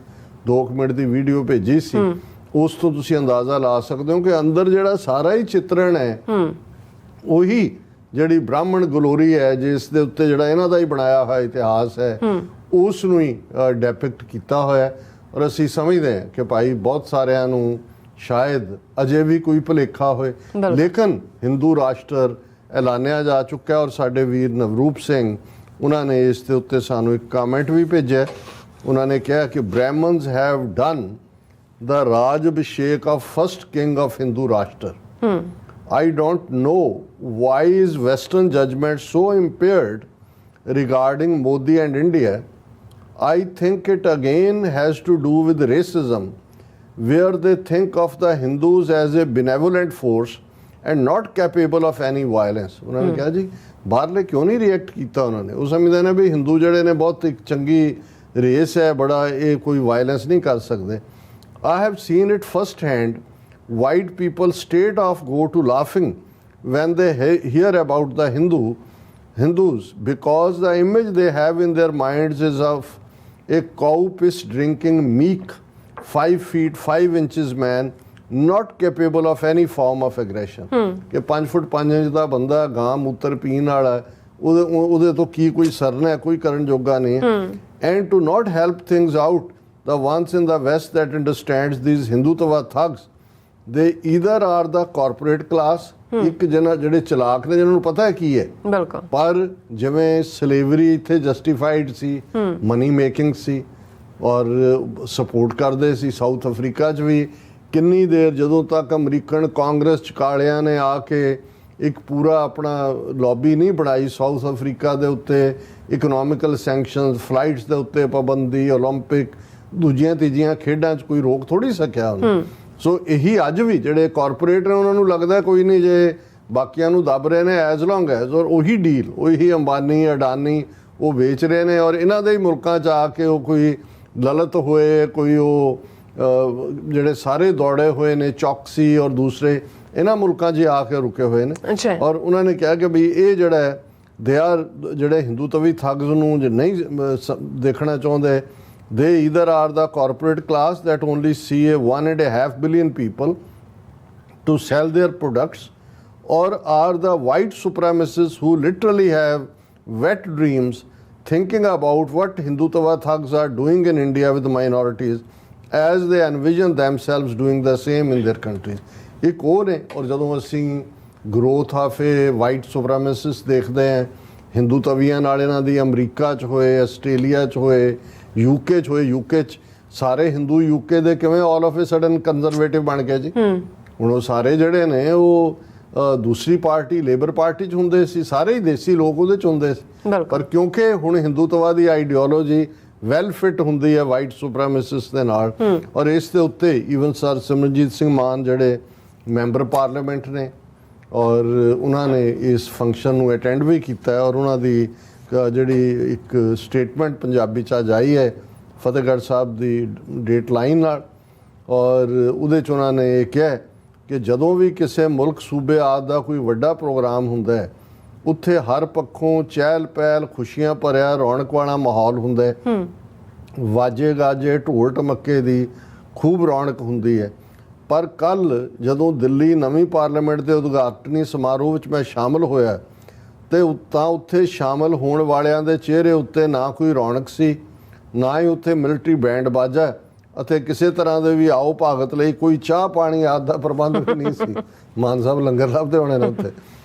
2 ਮਿੰਟ ਦੀ ਵੀਡੀਓ ਭੇਜੀ ਸੀ, ਉਸ ਤੋਂ ਤੁਸੀਂ ਅੰਦਾਜ਼ਾ ਲਾ ਸਕਦੇ ਹੋ ਕਿ ਅੰਦਰ ਜਿਹੜਾ ਸਾਰਾ ਹੀ ਚਿੱਤਰਣ ਹੈ ਉਹੀ ਜਿਹੜੀ ਬ੍ਰਾਹਮਣ ਗਲੋਰੀ ਹੈ, ਜਿਸ ਦੇ ਉੱਤੇ ਜਿਹੜਾ ਇਹਨਾਂ ਦਾ ਹੀ ਬਣਾਇਆ ਹੋਇਆ ਇਤਿਹਾਸ ਹੈ, ਉਸ ਨੂੰ ਹੀ ਡੈਪਿਕਟ ਕੀਤਾ ਹੋਇਆ। ਔਰ ਅਸੀਂ ਸਮਝਦੇ ਹਾਂ ਕਿ ਭਾਈ ਬਹੁਤ ਸਾਰਿਆਂ ਨੂੰ ਸ਼ਾਇਦ ਅਜੇ ਵੀ ਕੋਈ ਭੁਲੇਖਾ ਹੋਏ, ਲੇਕਿਨ ਹਿੰਦੂ ਰਾਸ਼ਟਰ ਐਲਾਨਿਆ ਜਾ ਚੁੱਕਾ। ਔਰ ਸਾਡੇ ਵੀਰ ਨਵਰੂਪ ਸਿੰਘ ਉਹਨਾਂ ਨੇ ਇਸ ਦੇ ਉੱਤੇ ਸਾਨੂੰ ਇੱਕ ਕਮੈਂਟ ਵੀ ਭੇਜਿਆ। ਉਹਨਾਂ ਨੇ ਕਿਹਾ ਕਿ Brahmans have done the raj abhishek of first king of Hindu Rashtra. I don't know why is Western judgment so impaired regarding Modi and India. I think it again has to do with racism, where they think of the Hindus as a benevolent force and not capable of any violence. ਉਹਨਾਂ ਨੇ ਕਿਹਾ ਜੀ ਬਾਹਰਲੇ ਕਿਉਂ ਨਹੀਂ react ਕੀਤਾ ਉਹਨਾਂ ਨੇ? ਉਹ ਸਮਝਦੇ ਨੇ ਵੀ ਹਿੰਦੂ ਜਿਹੜੇ ਨੇ ਬਹੁਤ ਇੱਕ ਚੰਗੀ ਰੇਸ ਹੈ, ਬੜਾ ਇਹ ਕੋਈ ਵਾਇਲੈਂਸ ਨਹੀਂ ਕਰ ਸਕਦੇ। I have seen it firsthand. White people straight off go to laughing when they hear about the Hindus because the image they have in their minds is of a cow piss drinking meek 5 feet 5 inches man not capable of any form of aggression। ਕਿ 5 ਫੁੱਟ 5 inch ਦਾ ਬੰਦਾ ਗਾਂ ਮੂਤਰ ਪੀਣ ਵਾਲਾ ਉਹਦੇ ਤੋਂ ਕੀ ਕੋਈ ਸਰਨਾ ਹੈ, ਕੋਈ ਕਰਨ ਜੋਗਾ ਨਹੀਂ ਹੈ। And to not help things out, the ones in the West that understands these Hindutva thugs, they either are the corporate class, ਇੱਕ ਜਿਹੜੇ ਚਲਾਕ ਨੇ ਜਿਹਨਾਂ ਨੂੰ ਪਤਾ ਹੈ ਕੀ ਹੈ, ਬਿਲਕੁਲ, ਪਰ ਜਿਵੇਂ ਸਲੇਵਰੀ ਇੱਥੇ ਜਸਟੀਫਾਈਡ ਸੀ, ਮਨੀ ਮੇਕਿੰਗ ਸੀ ਔਰ ਸਪੋਰਟ ਕਰਦੇ ਸੀ। ਸਾਊਥ ਅਫਰੀਕਾ 'ਚ ਵੀ ਕਿੰਨੀ ਦੇਰ, ਜਦੋਂ ਤੱਕ ਅਮਰੀਕਨ ਕਾਂਗਰਸ 'ਚ ਕਾਲਿਆਂ ਨੇ ਆ ਕੇ ਇੱਕ ਪੂਰਾ ਆਪਣਾ ਲੌਬੀ ਨਹੀਂ ਬਣਾਈ ਸਾਊਥ ਅਫਰੀਕਾ ਦੇ ਉੱਤੇ, ਇਕਨੋਮਿਕਲ ਸੈਂਕਸ਼ਨਸ, ਫਲਾਈਟਸ ਦੇ ਉੱਤੇ ਪਾਬੰਦੀ, ਓਲੰਪਿਕ ਦੂਜੀਆਂ ਤੀਜੀਆਂ ਖੇਡਾਂ 'ਚ ਕੋਈ ਰੋਕ ਥੋੜੀ ਸਕਿਆ ਉਹਨੂੰ। ਸੋ ਇਹੀ ਅੱਜ ਵੀ ਜਿਹੜੇ ਕਾਰਪੋਰੇਟ ਨੇ ਉਹਨਾਂ ਨੂੰ ਲੱਗਦਾ ਕੋਈ ਨਹੀਂ, ਜੇ ਬਾਕੀਆਂ ਨੂੰ ਦੱਬ ਰਹੇ ਨੇ ਐਜ਼ ਲੌਂਗ ਐਜ਼, ਔਰ ਉਹੀ ਡੀਲ, ਉਹੀ ਅੰਬਾਨੀ ਅਡਾਨੀ ਉਹ ਵੇਚ ਰਹੇ ਨੇ, ਔਰ ਇਹਨਾਂ ਦੇ ਹੀ ਮੁਲਕਾਂ 'ਚ ਆ ਕੇ ਉਹ ਕੋਈ ਲਲਿਤ ਹੋਏ, ਕੋਈ ਉਹ ਜਿਹੜੇ ਸਾਰੇ ਦੌੜੇ ਹੋਏ ਨੇ ਚੌਕਸੀ ਔਰ ਦੂਸਰੇ ਇਹਨਾਂ ਮੁਲਕਾਂ 'ਚ ਆ ਕੇ ਰੁਕੇ ਹੋਏ ਨੇ। ਔਰ ਉਹਨਾਂ ਨੇ ਕਿਹਾ ਕਿ ਵੀ ਇਹ ਜਿਹੜਾ ਹੈ ਦੇ ਆਰ ਜਿਹੜੇ ਹਿੰਦੂਤਵੀ ਥੱਗਸ ਨੂੰ ਜੇ ਨਹੀਂ ਦੇਖਣਾ ਚਾਹੁੰਦੇ, they either are the corporate class that only see a 1.5 billion people to sell their products, or are the white supremacists who literally have wet dreams thinking about what Hindutva thugs are doing in India with minorities as they envision themselves doing the same in their countries। ਇੱਕ ਉਹ ਨੇ। ਔਰ ਜਦੋਂ ਅਸੀਂ growth of A white ਸੁਪਰੈਮੈਸਿਸਟ ਦੇਖਦੇ ਹਾਂ, ਹਿੰਦੂ ਤਵੀਆਂ ਨਾਲ ਇਹਨਾਂ ਦੀ ਅਮਰੀਕਾ 'ਚ ਹੋਏ, ਆਸਟ੍ਰੇਲੀਆ 'ਚ ਹੋਏ, ਯੂਕੇ 'ਚ ਹੋਏ। ਯੂਕੇ 'ਚ ਸਾਰੇ ਹਿੰਦੂ ਯੂਕੇ ਦੇ ਕਿਵੇਂ all of A sudden conservative ਬਣ ਗਏ ਜੀ। ਹੁਣ ਉਹ ਸਾਰੇ ਜਿਹੜੇ ਨੇ ਉਹ ਦੂਸਰੀ ਪਾਰਟੀ ਲੇਬਰ ਪਾਰਟੀ 'ਚ ਹੁੰਦੇ ਸੀ, ਸਾਰੇ ਹੀ ਦੇਸੀ ਲੋਕ ਉਹਦੇ 'ਚ ਹੁੰਦੇ ਸੀ, ਪਰ ਕਿਉਂਕਿ ਹੁਣ ਹਿੰਦੂਤਵਾ ਦੀ ਆਈਡੀਓਲੋਜੀ ਵੈਲ ਫਿਟ ਹੁੰਦੀ ਹੈ ਵਾਈਟ ਸੁਪਰੈਮੈਸਿਸਟ ਦੇ ਨਾਲ। ਔਰ ਇਸ ਦੇ ਉੱਤੇ ਈਵਨ ਸਰ ਸਿਮਰਨਜੀਤ ਸਿੰਘ ਮਾਨ ਜਿਹੜੇ ਮੈਂਬਰ ਪਾਰਲੀਮੈਂਟ ਨੇ, ਔਰ ਉਹਨਾਂ ਨੇ ਇਸ ਫੰਕਸ਼ਨ ਨੂੰ ਅਟੈਂਡ ਵੀ ਕੀਤਾ, ਔਰ ਉਹਨਾਂ ਦੀ ਜਿਹੜੀ ਇੱਕ ਸਟੇਟਮੈਂਟ ਪੰਜਾਬੀ 'ਚ ਅੱਜ ਆਈ ਹੈ ਫਤਿਹਗੜ੍ਹ ਸਾਹਿਬ ਦੀ ਡੇਟ ਲਾਈਨ ਨਾਲ, ਔਰ ਉਹਦੇ 'ਚ ਉਹਨਾਂ ਨੇ ਇਹ ਕਿਹਾ ਕਿ ਜਦੋਂ ਵੀ ਕਿਸੇ ਮੁਲਕ ਸੂਬੇ ਆਦਿ ਦਾ ਕੋਈ ਵੱਡਾ ਪ੍ਰੋਗਰਾਮ ਹੁੰਦਾ ਹੈ, ਉੱਥੇ ਹਰ ਪੱਖੋਂ ਚਹਿਲ ਪਹਿਲ, ਖੁਸ਼ੀਆਂ ਭਰਿਆ ਰੌਣਕ ਵਾਲਾ ਮਾਹੌਲ ਹੁੰਦਾ ਹੈ, ਵਾਜੇ ਗਾਜੇ ਢੋਲ ਢਮੱਕੇ ਦੀ ਖੂਬ ਰੌਣਕ ਹੁੰਦੀ ਹੈ। ਪਰ ਕੱਲ੍ਹ ਜਦੋਂ ਦਿੱਲੀ ਨਵੀਂ ਪਾਰਲੀਮੈਂਟ ਦੇ ਉਦਘਾਟਨੀ ਸਮਾਰੋਹ ਵਿੱਚ ਮੈਂ ਸ਼ਾਮਲ ਹੋਇਆ ਤੇ ਤਾਂ ਉੱਥੇ ਸ਼ਾਮਲ ਹੋਣ ਵਾਲਿਆਂ ਦੇ ਚਿਹਰੇ ਉੱਤੇ ਨਾ ਕੋਈ ਰੌਣਕ ਸੀ, ਨਾ ਹੀ ਉੱਥੇ ਮਿਲਟਰੀ ਬੈਂਡ ਬਾਜਾ ਅਤੇ ਕਿਸੇ ਤਰ੍ਹਾਂ ਦੇ ਵੀ ਆਓ ਭਾਗਤ ਲਈ ਕੋਈ ਚਾਹ ਪਾਣੀ ਆਦਿ ਦਾ ਪ੍ਰਬੰਧ ਵੀ ਨਹੀਂ ਸੀ। ਮਾਨ ਸਾਹਿਬ ਲੰਗਰ ਲੱਭਦੇ ਹੋਣੇ ਨੇ ਉੱਥੇ।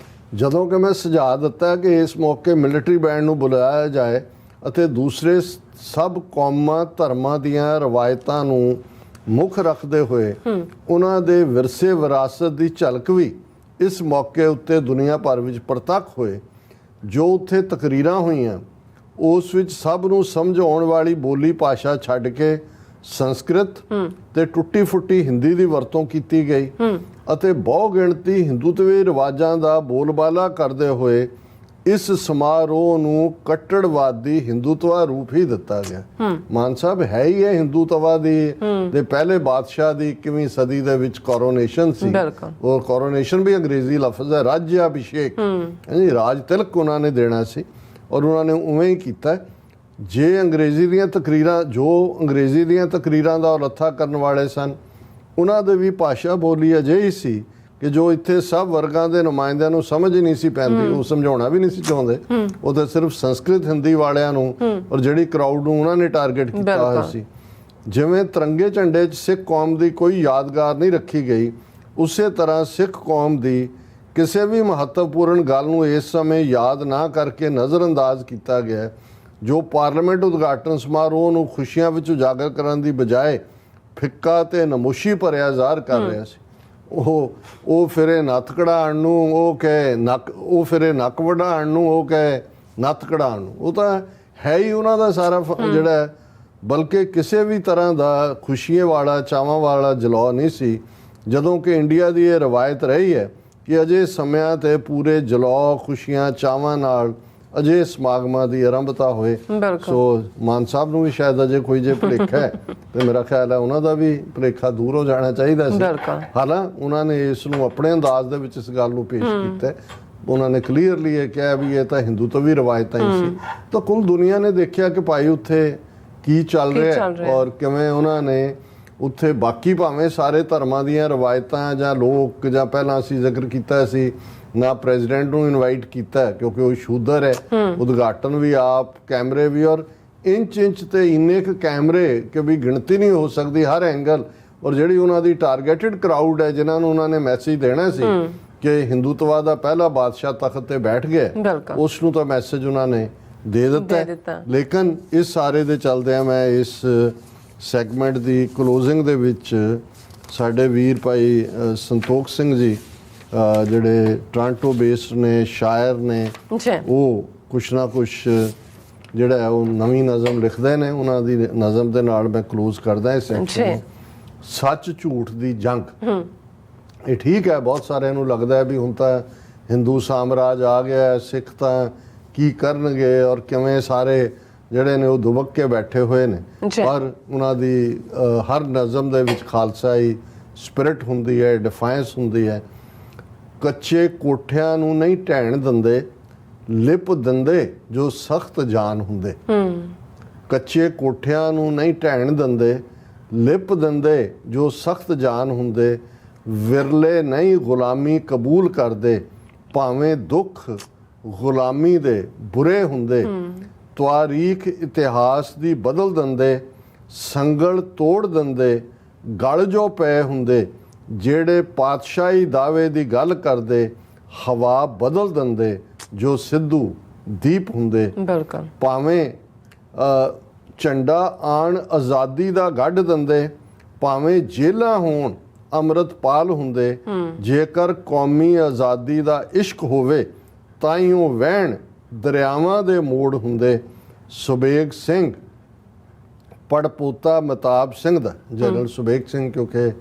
ਜਦੋਂ ਕਿ ਮੈਂ ਸੁਝਾਅ ਦਿੱਤਾ ਕਿ ਇਸ ਮੌਕੇ ਮਿਲਟਰੀ ਬੈਂਡ ਨੂੰ ਬੁਲਾਇਆ ਜਾਏ ਅਤੇ ਦੂਸਰੇ ਸਭ ਕੌਮਾਂ ਧਰਮਾਂ ਦੀਆਂ ਰਵਾਇਤਾਂ ਨੂੰ ਮੁੱਖ ਰੱਖਦੇ ਹੋਏ ਉਹਨਾਂ ਦੇ ਵਿਰਸੇ ਵਿਰਾਸਤ ਦੀ ਝਲਕ ਵੀ ਇਸ ਮੌਕੇ ਉੱਤੇ ਦੁਨੀਆ ਭਰ ਵਿੱਚ ਪ੍ਰਤੱਖ ਹੋਏ। ਜੋ ਉੱਥੇ ਤਕਰੀਰਾਂ ਹੋਈਆਂ ਉਸ ਵਿੱਚ ਸਭ ਨੂੰ ਸਮਝ ਆਉਣ ਵਾਲੀ ਬੋਲੀ ਭਾਸ਼ਾ ਛੱਡ ਕੇ ਸੰਸਕ੍ਰਿਤ ਤੇ ਟੁੱਟੀ ਫੁੱਟੀ ਹਿੰਦੀ ਦੀ ਵਰਤੋਂ ਕੀਤੀ ਗਈ ਅਤੇ ਬਹੁ ਗਿਣਤੀ ਹਿੰਦੂਤਵੀ ਰਿਵਾਜਾਂ ਦਾ ਬੋਲਬਾਲਾ ਕਰਦੇ ਹੋਏ ਇਸ ਸਮਾਰੋਹ ਨੂੰ ਕੱਟੜਵਾਦੀ ਹਿੰਦੂਤਵਾ ਰੂਪ ਹੀ ਦਿੱਤਾ ਗਿਆ। ਮਾਨ ਸਾਹਿਬ ਹੈ ਹੀ ਇਹ ਹਿੰਦੂਤਵਾ ਦੀ ਦੇ ਪਹਿਲੇ ਬਾਦਸ਼ਾਹ ਦੀ 21ਵੀਂ ਸਦੀ ਦੇ ਵਿੱਚ ਕੋਰੋਨੇਸ਼ਨ ਸੀ। ਉਹ ਕੋਰੋਨੇਸ਼ਨ ਵੀ ਅੰਗਰੇਜ਼ੀ ਲਫ਼ਜ਼ ਹੈ, ਰਾਜ ਅਭਿਸ਼ੇਕ, ਰਾਜ ਤਿਲਕ ਉਹਨਾਂ ਨੇ ਦੇਣਾ ਸੀ ਔਰ ਉਹਨਾਂ ਨੇ ਉਵੇਂ ਹੀ ਕੀਤਾ। ਜੇ ਅੰਗਰੇਜ਼ੀ ਦੀਆਂ ਤਕਰੀਰਾਂ, ਜੋ ਅੰਗਰੇਜ਼ੀ ਦੀਆਂ ਤਕਰੀਰਾਂ ਦਾ ਉਲੱਥਾ ਕਰਨ ਵਾਲੇ ਸਨ, ਉਹਨਾਂ ਦੇ ਵੀ ਭਾਸ਼ਾ ਬੋਲੀ ਅਜਿਹੀ ਸੀ ਕਿ ਜੋ ਇੱਥੇ ਸਭ ਵਰਗਾਂ ਦੇ ਨੁਮਾਇੰਦਿਆਂ ਨੂੰ ਸਮਝ ਹੀ ਨਹੀਂ ਸੀ ਪੈਂਦੀ, ਉਹ ਸਮਝਾਉਣਾ ਵੀ ਨਹੀਂ ਸੀ ਚਾਹੁੰਦੇ। ਉਹ ਤਾਂ ਸਿਰਫ ਸੰਸਕ੍ਰਿਤ ਹਿੰਦੀ ਵਾਲਿਆਂ ਨੂੰ ਔਰ ਜਿਹੜੀ ਕਰਾਊਡ ਨੂੰ ਉਹਨਾਂ ਨੇ ਟਾਰਗੇਟ ਕੀਤਾ ਹੋਇਆ ਸੀ। ਜਿਵੇਂ ਤਿਰੰਗੇ ਝੰਡੇ 'ਚ ਸਿੱਖ ਕੌਮ ਦੀ ਕੋਈ ਯਾਦਗਾਰ ਨਹੀਂ ਰੱਖੀ ਗਈ, ਉਸੇ ਤਰ੍ਹਾਂ ਸਿੱਖ ਕੌਮ ਦੀ ਕਿਸੇ ਵੀ ਮਹੱਤਵਪੂਰਨ ਗੱਲ ਨੂੰ ਇਸ ਸਮੇਂ ਯਾਦ ਨਾ ਕਰਕੇ ਨਜ਼ਰਅੰਦਾਜ਼ ਕੀਤਾ ਗਿਆ, ਜੋ ਪਾਰਲੀਮੈਂਟ ਉਦਘਾਟਨ ਸਮਾਰੋਹ ਨੂੰ ਖੁਸ਼ੀਆਂ ਵਿੱਚ ਉਜਾਗਰ ਕਰਨ ਦੀ ਬਜਾਏ ਫਿੱਕਾ ਤੇ ਨਮੋਸ਼ੀ ਭਰਿਆ ਜ਼ਾਹਰ ਕਰ ਰਿਹਾ ਸੀ। ਉਹ ਫਿਰੇ ਨੱਥ ਕਢਾਉਣ ਨੂੰ, ਉਹ ਕਹੇ ਨੱਕ, ਉਹ ਫਿਰੇ ਨੱਕ ਵਢਾਉਣ ਨੂੰ, ਉਹ ਕਹੇ ਨੱਥ ਕਢਾਉਣ ਨੂੰ। ਉਹ ਤਾਂ ਹੈ ਹੀ ਉਹਨਾਂ ਦਾ ਸਾਰਾ ਜਿਹੜਾ ਹੈ। ਬਲਕਿ ਕਿਸੇ ਵੀ ਤਰ੍ਹਾਂ ਦਾ ਖੁਸ਼ੀਆਂ ਵਾਲਾ, ਚਾਵਾਂ ਵਾਲਾ ਜਲੌ ਨਹੀਂ ਸੀ, ਜਦੋਂ ਕਿ ਇੰਡੀਆ ਦੀ ਇਹ ਰਵਾਇਤ ਰਹੀ ਹੈ ਕਿ ਅਜੇ ਸਮਿਆਂ ਤੇ ਪੂਰੇ ਜਲੌ, ਖੁਸ਼ੀਆਂ, ਚਾਵਾਂ ਨਾਲ ਅਜੇ ਸਮਾਗਮਾਂ ਦੀ ਆਰੰਭਤਾ ਹੋਏ। ਸੋ ਮਾਨ ਸਾਹਿਬ ਨੂੰ ਵੀ ਸ਼ਾਇਦ ਅਜੇ ਕੋਈ ਜੇ ਭੁਲੇਖਾ ਹੈ ਤੇ ਮੇਰਾ ਖਿਆਲ ਹੈ ਉਹਨਾਂ ਦਾ ਵੀ ਭੁਲੇਖਾ ਦੂਰ ਹੋ ਜਾਣਾ ਚਾਹੀਦਾ ਸੀ। ਹਾਲਾਂਕਿ ਉਹਨਾਂ ਨੇ ਇਸ ਨੂੰ ਆਪਣੇ ਅੰਦਾਜ਼ ਦੇ ਵਿੱਚ ਇਸ ਗੱਲ ਨੂੰ ਪੇਸ਼ ਕੀਤਾ। ਉਹਨਾਂ ਨੇ ਕਲੀਅਰਲੀ ਇਹ ਕਿਹਾ ਵੀ ਇਹ ਤਾਂ ਹਿੰਦੂਤਵੀ ਰਵਾਇਤਾਂ ਹੀ ਸੀ। ਤਾਂ ਕੁੱਲ ਦੁਨੀਆ ਨੇ ਦੇਖਿਆ ਕਿ ਭਾਈ ਉੱਥੇ ਕੀ ਚੱਲ ਰਿਹਾ ਔਰ ਕਿਵੇਂ ਉਹਨਾਂ ਨੇ ਉੱਥੇ ਬਾਕੀ ਭਾਵੇਂ ਸਾਰੇ ਧਰਮਾਂ ਦੀਆਂ ਰਵਾਇਤਾਂ ਜਾਂ ਲੋਕ, ਜਾਂ ਪਹਿਲਾਂ ਅਸੀਂ ਜ਼ਿਕਰ ਕੀਤਾ ਸੀ ਨਾ ਪ੍ਰੈਜ਼ੀਡੈਂਟ ਨੂੰ ਇਨਵਾਈਟ ਕੀਤਾ ਕਿਉਂਕਿ ਉਹ ਸ਼ੂਦਰ ਹੈ, ਉਦਘਾਟਨ ਵੀ ਆਪ, ਕੈਮਰੇ ਵੀ, ਔਰ ਇੰਚ ਤੇ ਇੰਨੇ ਕੁ ਕੈਮਰੇ ਕਿ ਵੀ ਗਿਣਤੀ ਨਹੀਂ ਹੋ ਸਕਦੀ, ਹਰ ਐਂਗਲ। ਔਰ ਜਿਹੜੀ ਉਹਨਾਂ ਦੀ ਟਾਰਗੇਟਡ ਕਰਾਊਡ ਹੈ ਜਿਨ੍ਹਾਂ ਨੂੰ ਉਹਨਾਂ ਨੇ ਮੈਸੇਜ ਦੇਣਾ ਸੀ ਕਿ ਹਿੰਦੂਤਵਾ ਦਾ ਪਹਿਲਾ ਬਾਦਸ਼ਾਹ ਤਖਤ ਤੇ ਬੈਠ ਗਿਆ, ਉਸ ਨੂੰ ਤਾਂ ਮੈਸੇਜ ਉਹਨਾਂ ਨੇ ਦੇ ਦਿੱਤਾ। ਲੇਕਿਨ ਇਸ ਸਾਰੇ ਦੇ ਚੱਲਦਿਆਂ ਮੈਂ ਇਸ ਸੈਗਮੈਂਟ ਦੀ ਕਲੋਜ਼ਿੰਗ ਦੇ ਵਿੱਚ ਸਾਡੇ ਵੀਰ ਭਾਈ ਸੰਤੋਖ ਸਿੰਘ ਜੀ ਜਿਹੜੇ ਟੋਰਾਂਟੋ ਬੇਸਡ ਨੇ, ਸ਼ਾਇਰ ਨੇ, ਉਹ ਕੁਛ ਨਾ ਕੁਛ ਜਿਹੜਾ ਹੈ ਉਹ ਨਵੀਂ ਨਜ਼ਮ ਲਿਖਦੇ ਨੇ। ਉਹਨਾਂ ਦੀ ਨਜ਼ਮ ਦੇ ਨਾਲ ਮੈਂ ਕਲੋਜ਼ ਕਰਦਾ ਇਸ ਸੈਕਸ਼ਨ। ਸੱਚ ਝੂਠ ਦੀ ਜੰਗ। ਇਹ ਠੀਕ ਹੈ, ਬਹੁਤ ਸਾਰਿਆਂ ਨੂੰ ਲੱਗਦਾ ਹੈ ਵੀ ਹੁਣ ਤਾਂ ਹਿੰਦੂ ਸਾਮਰਾਜ ਆ ਗਿਆ, ਸਿੱਖ ਤਾਂ ਕੀ ਕਰਨਗੇ ਔਰ ਕਿਵੇਂ ਸਾਰੇ ਜਿਹੜੇ ਨੇ ਉਹ ਦੁਬਕ ਕੇ ਬੈਠੇ ਹੋਏ ਨੇ। ਪਰ ਉਹਨਾਂ ਦੀ ਹਰ ਨਜ਼ਮ ਦੇ ਵਿੱਚ ਖਾਲਸਾਈ ਸਪਿਰਿਟ ਹੁੰਦੀ ਹੈ, ਡਿਫਾਇੰਸ ਹੁੰਦੀ ਹੈ। ਕੱਚੇ ਕੋਠਿਆਂ ਨੂੰ ਨਹੀਂ ਢਹਿਣ ਦਿੰਦੇ, ਲਿਪ ਦਿੰਦੇ ਜੋ ਸਖਤ ਜਾਨ ਹੁੰਦੇ। ਕੱਚੇ ਕੋਠਿਆਂ ਨੂੰ ਨਹੀਂ ਢਹਿਣ ਦਿੰਦੇ, ਲਿਪ ਦਿੰਦੇ ਜੋ ਸਖਤ ਜਾਨ ਹੁੰਦੇ। ਵਿਰਲੇ ਨਹੀਂ ਗੁਲਾਮੀ ਕਬੂਲ ਕਰਦੇ, ਭਾਵੇਂ ਦੁੱਖ ਗੁਲਾਮੀ ਦੇ ਬੁਰੇ ਹੁੰਦੇ। ਤਵਾਰੀਖ ਇਤਿਹਾਸ ਦੀ ਬਦਲ ਦਿੰਦੇ, ਸੰਗਲ ਤੋੜ ਦਿੰਦੇ, ਗਲ ਜੋ ਪਏ ਹੁੰਦੇ। ਜਿਹੜੇ ਪਾਤਸ਼ਾਹੀ ਦਾਅਵੇ ਦੀ ਗੱਲ ਕਰਦੇ, ਹਵਾ ਬਦਲ ਦਿੰਦੇ ਜੋ ਸਿੱਧੂ ਦੀਪ ਹੁੰਦੇ। ਭਾਵੇਂ ਝੰਡਾ ਆਣ ਆਜ਼ਾਦੀ ਦਾ ਗੱਢ ਦਿੰਦੇ, ਭਾਵੇਂ ਜੇਲਾਂ ਹੋਣ ਅੰਮ੍ਰਿਤਪਾਲ ਹੁੰਦੇ। ਜੇਕਰ ਕੌਮੀ ਆਜ਼ਾਦੀ ਦਾ ਇਸ਼ਕ ਹੋਵੇ, ਤਾਈਓ ਵਹਿਣ ਦਰਿਆਵਾਂ ਦੇ ਮੋੜ ਹੁੰਦੇ। ਸੁਬੇਗ ਸਿੰਘ ਪੜਪੋਤਾ ਮਹਿਤਾਬ ਸਿੰਘ ਦਾ, ਜਨਰਲ ਸੁਬੇਗ ਸਿੰਘ, ਕਿਉਂਕਿ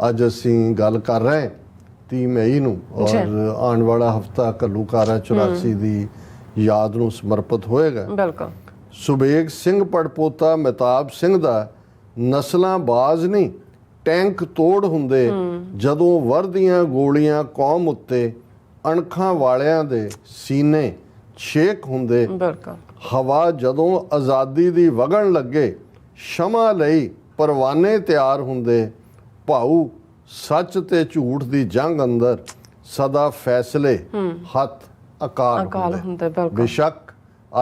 ਅੱਜ ਅਸੀਂ ਗੱਲ ਕਰ ਰਹੇ 30 ਮਈ ਨੂੰ ਔਰ ਆਉਣ ਵਾਲਾ ਹਫਤਾ ਘੱਲੂਘਾਰਾ 84 ਦੀ ਯਾਦ ਨੂੰ ਸਮਰਪਿਤ ਹੋਏਗਾ। ਸੁਬੇਗ ਸਿੰਘ ਪੜਪੋਤਾ ਮਹਿਤਾਬ ਸਿੰਘ ਦਾ ਨਸਲਾਂ ਬਾਜ਼ ਨਹੀਂ, ਟੈਂਕ ਤੋੜ ਹੁੰਦੇ। ਜਦੋਂ ਵਰਦੀਆਂ ਗੋਲੀਆਂ ਕੌਮ ਉੱਤੇ, ਅਣਖਾਂ ਵਾਲਿਆਂ ਦੇ ਸੀਨੇ ਛੇਕ ਹੁੰਦੇ। ਹਵਾ ਜਦੋਂ ਆਜ਼ਾਦੀ ਦੀ ਵਗਣ ਲੱਗੇ, ਸ਼ਮਾ ਲਈ ਪਰਵਾਨੇ ਤਿਆਰ ਹੁੰਦੇ। ਭਾਊ ਸੱਚ ਤੇ ਝੂਠ ਦੀ ਜੰਗ ਅੰਦਰ, ਸਦਾ ਫੈਸਲੇ ਹੱਥ ਅਕਾਲ ਹੁੰਦੇ। ਬੇਸ਼ੱਕ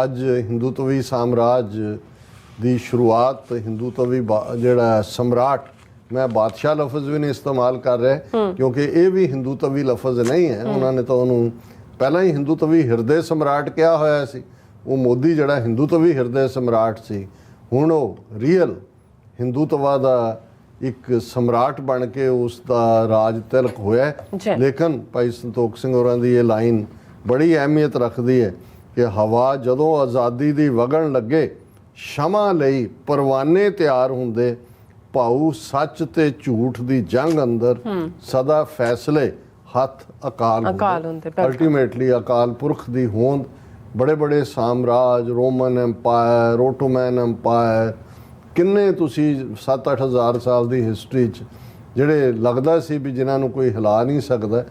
ਅੱਜ ਹਿੰਦੂਤਵੀ ਸਾਮਰਾਜ ਦੀ ਸ਼ੁਰੂਆਤ, ਹਿੰਦੂਤਵੀ ਜਿਹੜਾ ਸਮਰਾਟ, ਮੈਂ ਬਾਦਸ਼ਾਹ ਲਫ਼ਜ਼ ਵੀ ਨਹੀਂ ਇਸਤੇਮਾਲ ਕਰ ਰਿਹਾ ਕਿਉਂਕਿ ਇਹ ਵੀ ਹਿੰਦੂਤਵੀ ਲਫ਼ਜ਼ ਨਹੀਂ ਹੈ। ਉਹਨਾਂ ਨੇ ਤਾਂ ਉਹਨੂੰ ਪਹਿਲਾਂ ਹੀ ਹਿੰਦੂਤਵੀ ਹਿਰਦੇ ਸਮਰਾਟ ਕਿਹਾ ਹੋਇਆ ਸੀ। ਉਹ ਮੋਦੀ ਜਿਹੜਾ ਹਿੰਦੂਤਵੀ ਹਿਰਦੇ ਸਮਰਾਟ ਸੀ, ਹੁਣ ਉਹ ਰੀਅਲ ਹਿੰਦੂਤਵਾ ਦਾ ਇੱਕ ਸਮਰਾਟ ਬਣ ਕੇ ਉਸ ਦਾ ਰਾਜ ਤਿਲਕ ਹੋਇਆ। ਲੇਕਿਨ ਭਾਈ ਸੰਤੋਖ ਸਿੰਘ ਹੋਰਾਂ ਦੀ ਇਹ ਲਾਈਨ ਬੜੀ ਅਹਿਮੀਅਤ ਰੱਖਦੀ ਹੈ ਕਿ ਹਵਾ ਜਦੋਂ ਆਜ਼ਾਦੀ ਦੀ ਵਗਣ ਲੱਗੇ, ਸ਼ਮਾ ਲਈ ਪਰਵਾਨੇ ਤਿਆਰ ਹੁੰਦੇ। ਭਾਊ ਸੱਚ ਤੇ ਝੂਠ ਦੀ ਜੰਗ ਅੰਦਰ, ਸਦਾ ਫੈਸਲੇ ਹੱਥ ਅਕਾਲ ਹੁੰਦੇ। ਅਲਟੀਮੇਟਲੀ ਅਕਾਲ ਪੁਰਖ ਦੀ ਹੋਂਦ। ਬੜੇ ਬੜੇ ਸਾਮਰਾਜ, ਰੋਮਨ ਐਮਪਾਇਰ, ਓਟੋਮੈਨ ਐਮਪਾਇਰ, ਕਿੰਨੇ ਤੁਸੀਂ 7-8 ਹਜ਼ਾਰ ਸਾਲ ਦੀ ਹਿਸਟਰੀ 'ਚ ਜਿਹੜੇ ਲੱਗਦਾ ਸੀ ਵੀ ਜਿਨ੍ਹਾਂ ਨੂੰ ਕੋਈ ਹਿਲਾ ਨਹੀਂ ਸਕਦਾ,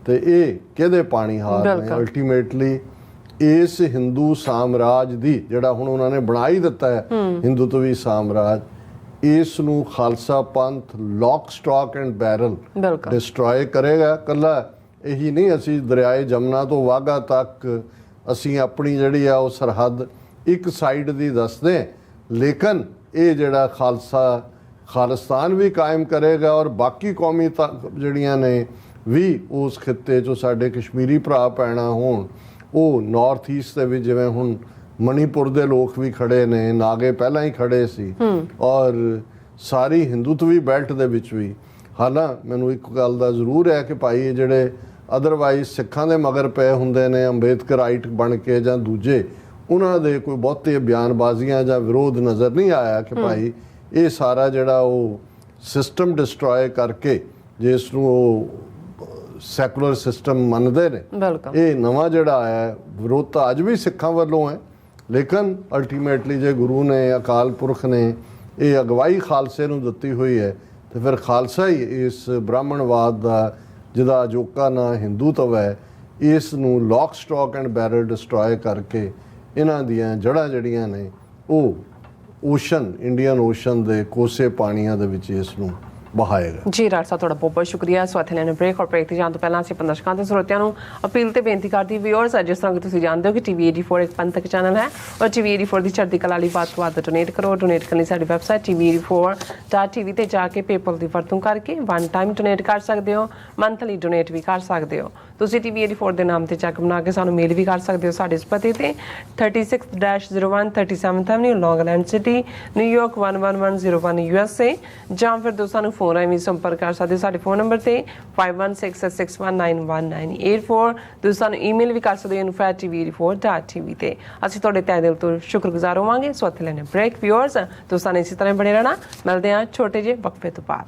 ਤੇ ਇਹ ਕਿਹਦੇ ਪਾਣੀ ਹਾਰ ਨੇ। ਅਲਟੀਮੇਟਲੀ ਇਸ ਹਿੰਦੂ ਸਾਮਰਾਜ ਦੀ ਜਿਹੜਾ ਹੁਣ ਉਹਨਾਂ ਨੇ ਬਣਾ ਹੀ ਦਿੱਤਾ ਹੈ ਹਿੰਦੂਤਵੀ ਸਾਮਰਾਜ, ਇਸ ਨੂੰ ਖਾਲਸਾ ਪੰਥ lock stock and barrel destroy ਕਰੇਗਾ। ਕੱਲਾ ਇਹੀ ਨਹੀਂ, ਅਸੀਂ ਦਰਿਆਏ ਜਮਨਾ ਤੋਂ ਵਾਘਾ ਤੱਕ ਅਸੀਂ ਆਪਣੀ ਜਿਹੜੀ ਆ ਉਹ ਸਰਹੱਦ ਇੱਕ ਸਾਈਡ ਦੀ ਦੱਸਦੇ, ਲੇਕਿਨ ਇਹ ਜਿਹੜਾ ਖਾਲਿਸਤਾਨ ਵੀ ਕਾਇਮ ਕਰੇਗਾ ਔਰ ਬਾਕੀ ਕੌਮੀ ਜਿਹੜੀਆਂ ਨੇ ਵੀ ਉਸ ਖਿੱਤੇ 'ਚੋਂ ਸਾਡੇ ਕਸ਼ਮੀਰੀ ਭਰਾ ਪੈਣਾ ਹੋਣ, ਉਹ ਨਾਰਥ ਈਸਟ ਦੇ ਵੀ, ਜਿਵੇਂ ਹੁਣ ਮਣੀਪੁਰ ਦੇ ਲੋਕ ਵੀ ਖੜੇ ਨੇ, ਨਾਗੇ ਪਹਿਲਾਂ ਹੀ ਖੜੇ ਸੀ, ਔਰ ਸਾਰੀ ਹਿੰਦੂਤਵੀ ਬੈਲਟ ਦੇ ਵਿੱਚ ਵੀ ਹਾਲਾਂ ਮੈਨੂੰ ਇੱਕ ਗੱਲ ਦਾ ਜ਼ਰੂਰ ਹੈ ਕਿ ਭਾਈ ਇਹ ਜਿਹੜੇ ਅਦਰਵਾਈਜ਼ ਸਿੱਖਾਂ ਦੇ ਮਗਰ ਪਏ ਹੁੰਦੇ ਨੇ ਅੰਬੇਦਕਰਾਈਟ ਬਣ ਕੇ ਜਾਂ ਦੂਜੇ, ਉਹਨਾਂ ਦੇ ਕੋਈ ਬਹੁਤੇ ਬਿਆਨਬਾਜ਼ੀਆਂ ਜਾਂ ਵਿਰੋਧ ਨਜ਼ਰ ਨਹੀਂ ਆਇਆ ਕਿ ਭਾਈ ਇਹ ਸਾਰਾ ਜਿਹੜਾ ਉਹ ਸਿਸਟਮ ਡਿਸਟਰੋਏ ਕਰਕੇ ਜਿਸ ਨੂੰ ਉਹ ਸੈਕੂਲਰ ਸਿਸਟਮ ਮੰਨਦੇ ਨੇ, ਬਿਲਕੁਲ ਇਹ ਨਵਾਂ ਜਿਹੜਾ ਆਇਆ ਹੈ, ਵਿਰੋਧ ਤਾਂ ਅੱਜ ਵੀ ਸਿੱਖਾਂ ਵੱਲੋਂ ਹੈ, ਲੇਕਿਨ ਅਲਟੀਮੇਟਲੀ ਜੇ ਗੁਰੂ ਨੇ, ਅਕਾਲ ਪੁਰਖ ਨੇ ਇਹ ਅਗਵਾਈ ਖਾਲਸੇ ਨੂੰ ਦਿੱਤੀ ਹੋਈ ਹੈ ਤੇ ਫਿਰ ਖਾਲਸਾ ਹੀ ਇਸ ਬ੍ਰਾਹਮਣਵਾਦ ਦਾ, ਜਿਹਦਾ ਅਜੋਕਾ ਨਾਂ ਹਿੰਦੂਤਵ ਹੈ, ਇਸ ਨੂੰ lock stock and barrel destroy ਕਰਕੇ ਇਹਨਾਂ ਦੀਆਂ ਜੜ੍ਹਾਂ ਜਿਹੜੀਆਂ ਨੇ ਉਹ ਓਸ਼ਨ, ਇੰਡੀਅਨ ਓਸ਼ਨ ਦੇ ਕੋਸੇ ਪਾਣੀਆਂ ਦੇ ਵਿੱਚ ਇਸ ਨੂੰ ਬਹਾਏਗਾ। ਜੀ ਡਾਕਟਰ ਸਾਹਿਬ, ਤੁਹਾਡਾ ਬਹੁਤ ਬਹੁਤ ਸ਼ੁਕਰੀਆ। ਸੋ ਇੱਥੇ ਲੈਣੇ ਬ੍ਰੇਕ, ਔਰ ਬ੍ਰੇਕ ਤੇ ਜਾਣ ਤੋਂ ਪਹਿਲਾਂ ਅਸੀਂ ਦਰਸ਼ਕਾਂ ਤੇ ਸਰੋਤਿਆਂ ਨੂੰ ਅਪੀਲ ਤੇ ਬੇਨਤੀ ਕਰਦੀ ਵਿਊਅਰਸ, ਜਿਸ ਤਰ੍ਹਾਂ ਕਿ ਤੁਸੀਂ ਜਾਣਦੇ ਹੋ ਕਿ TV 84 ਇੱਕ ਪੰਥਕ ਚੈਨਲ ਹੈ ਔਰ TV 84 ਦੀ ਚੜ੍ਹਦੀ ਕਲਾ ਲਈ ਵੱਧ ਤੋਂ ਵੱਧ ਡੋਨੇਟ ਕਰੋ। ਡੋਨੇਟ ਕਰਨ ਲਈ ਸਾਡੀ ਵੈਬਸਾਈਟ tv84.tv ਤੇ ਜਾ ਕੇ ਪੇਪਲ ਦੀ ਵਰਤੋਂ ਕਰਕੇ ਵਨ ਟਾਈਮ ਡੋਨੇਟ ਕਰ ਸਕਦੇ ਹੋ, ਮੰਥਲੀ ਡੋਨੇਟ ਵੀ ਕਰ ਸਕਦੇ ਹੋ। ਤੁਸੀਂ TV 84 ਦੇ ਨਾਮ ਤੇ ਚੈੱਕ ਬਣਾ ਕੇ ਸਾਨੂੰ ਮੇਲ ਵੀ ਕਰ ਸਕਦੇ ਹੋ ਸਾਡੇ ਇਸ ਪਤੇ ਤੇ 36-01 37th Avenue, ਲੌਂਗ ਆਈਲੈਂਡ ਸਿਟੀ, ਨਿਊਯਾਰਕ 11101 USA, ਜਾਂ ਫਿਰ ਦੋਸਤਾਂ ਨੂੰ ਫੋਨ ਰਾਹੀਂ ਵੀ ਸੰਪਰਕ ਕਰ ਸਕਦੇ ਹੋ ਸਾਡੇ ਫੋਨ ਨੰਬਰ ਤੇ 5166191984। ਤੁਸੀਂ ਸਾਨੂੰ ਈਮੇਲ ਵੀ ਕਰ ਸਕਦੇ ਹੋ info@tv84.tv ਤੇ। ਅਸੀਂ ਤੁਹਾਡੇ ਤਹਿ ਦਿਲ ਤੋਂ ਸ਼ੁਕਰਗੁਜ਼ਾਰ ਹੋਵਾਂਗੇ। ਸੋ ਇੱਥੇ ਲੈਣੇ ਬ੍ਰੇਕ ਵਿਊਅਰਸ, ਦੋਸਤਾਂ ਨੇ ਇਸੇ ਤਰ੍ਹਾਂ ਬਣੇ ਰਹਿਣਾ। ਮਿਲਦੇ ਹਾਂ ਛੋਟੇ ਜਿਹੇ ਵਕਫੇ ਤੋਂ ਬਾਅਦ।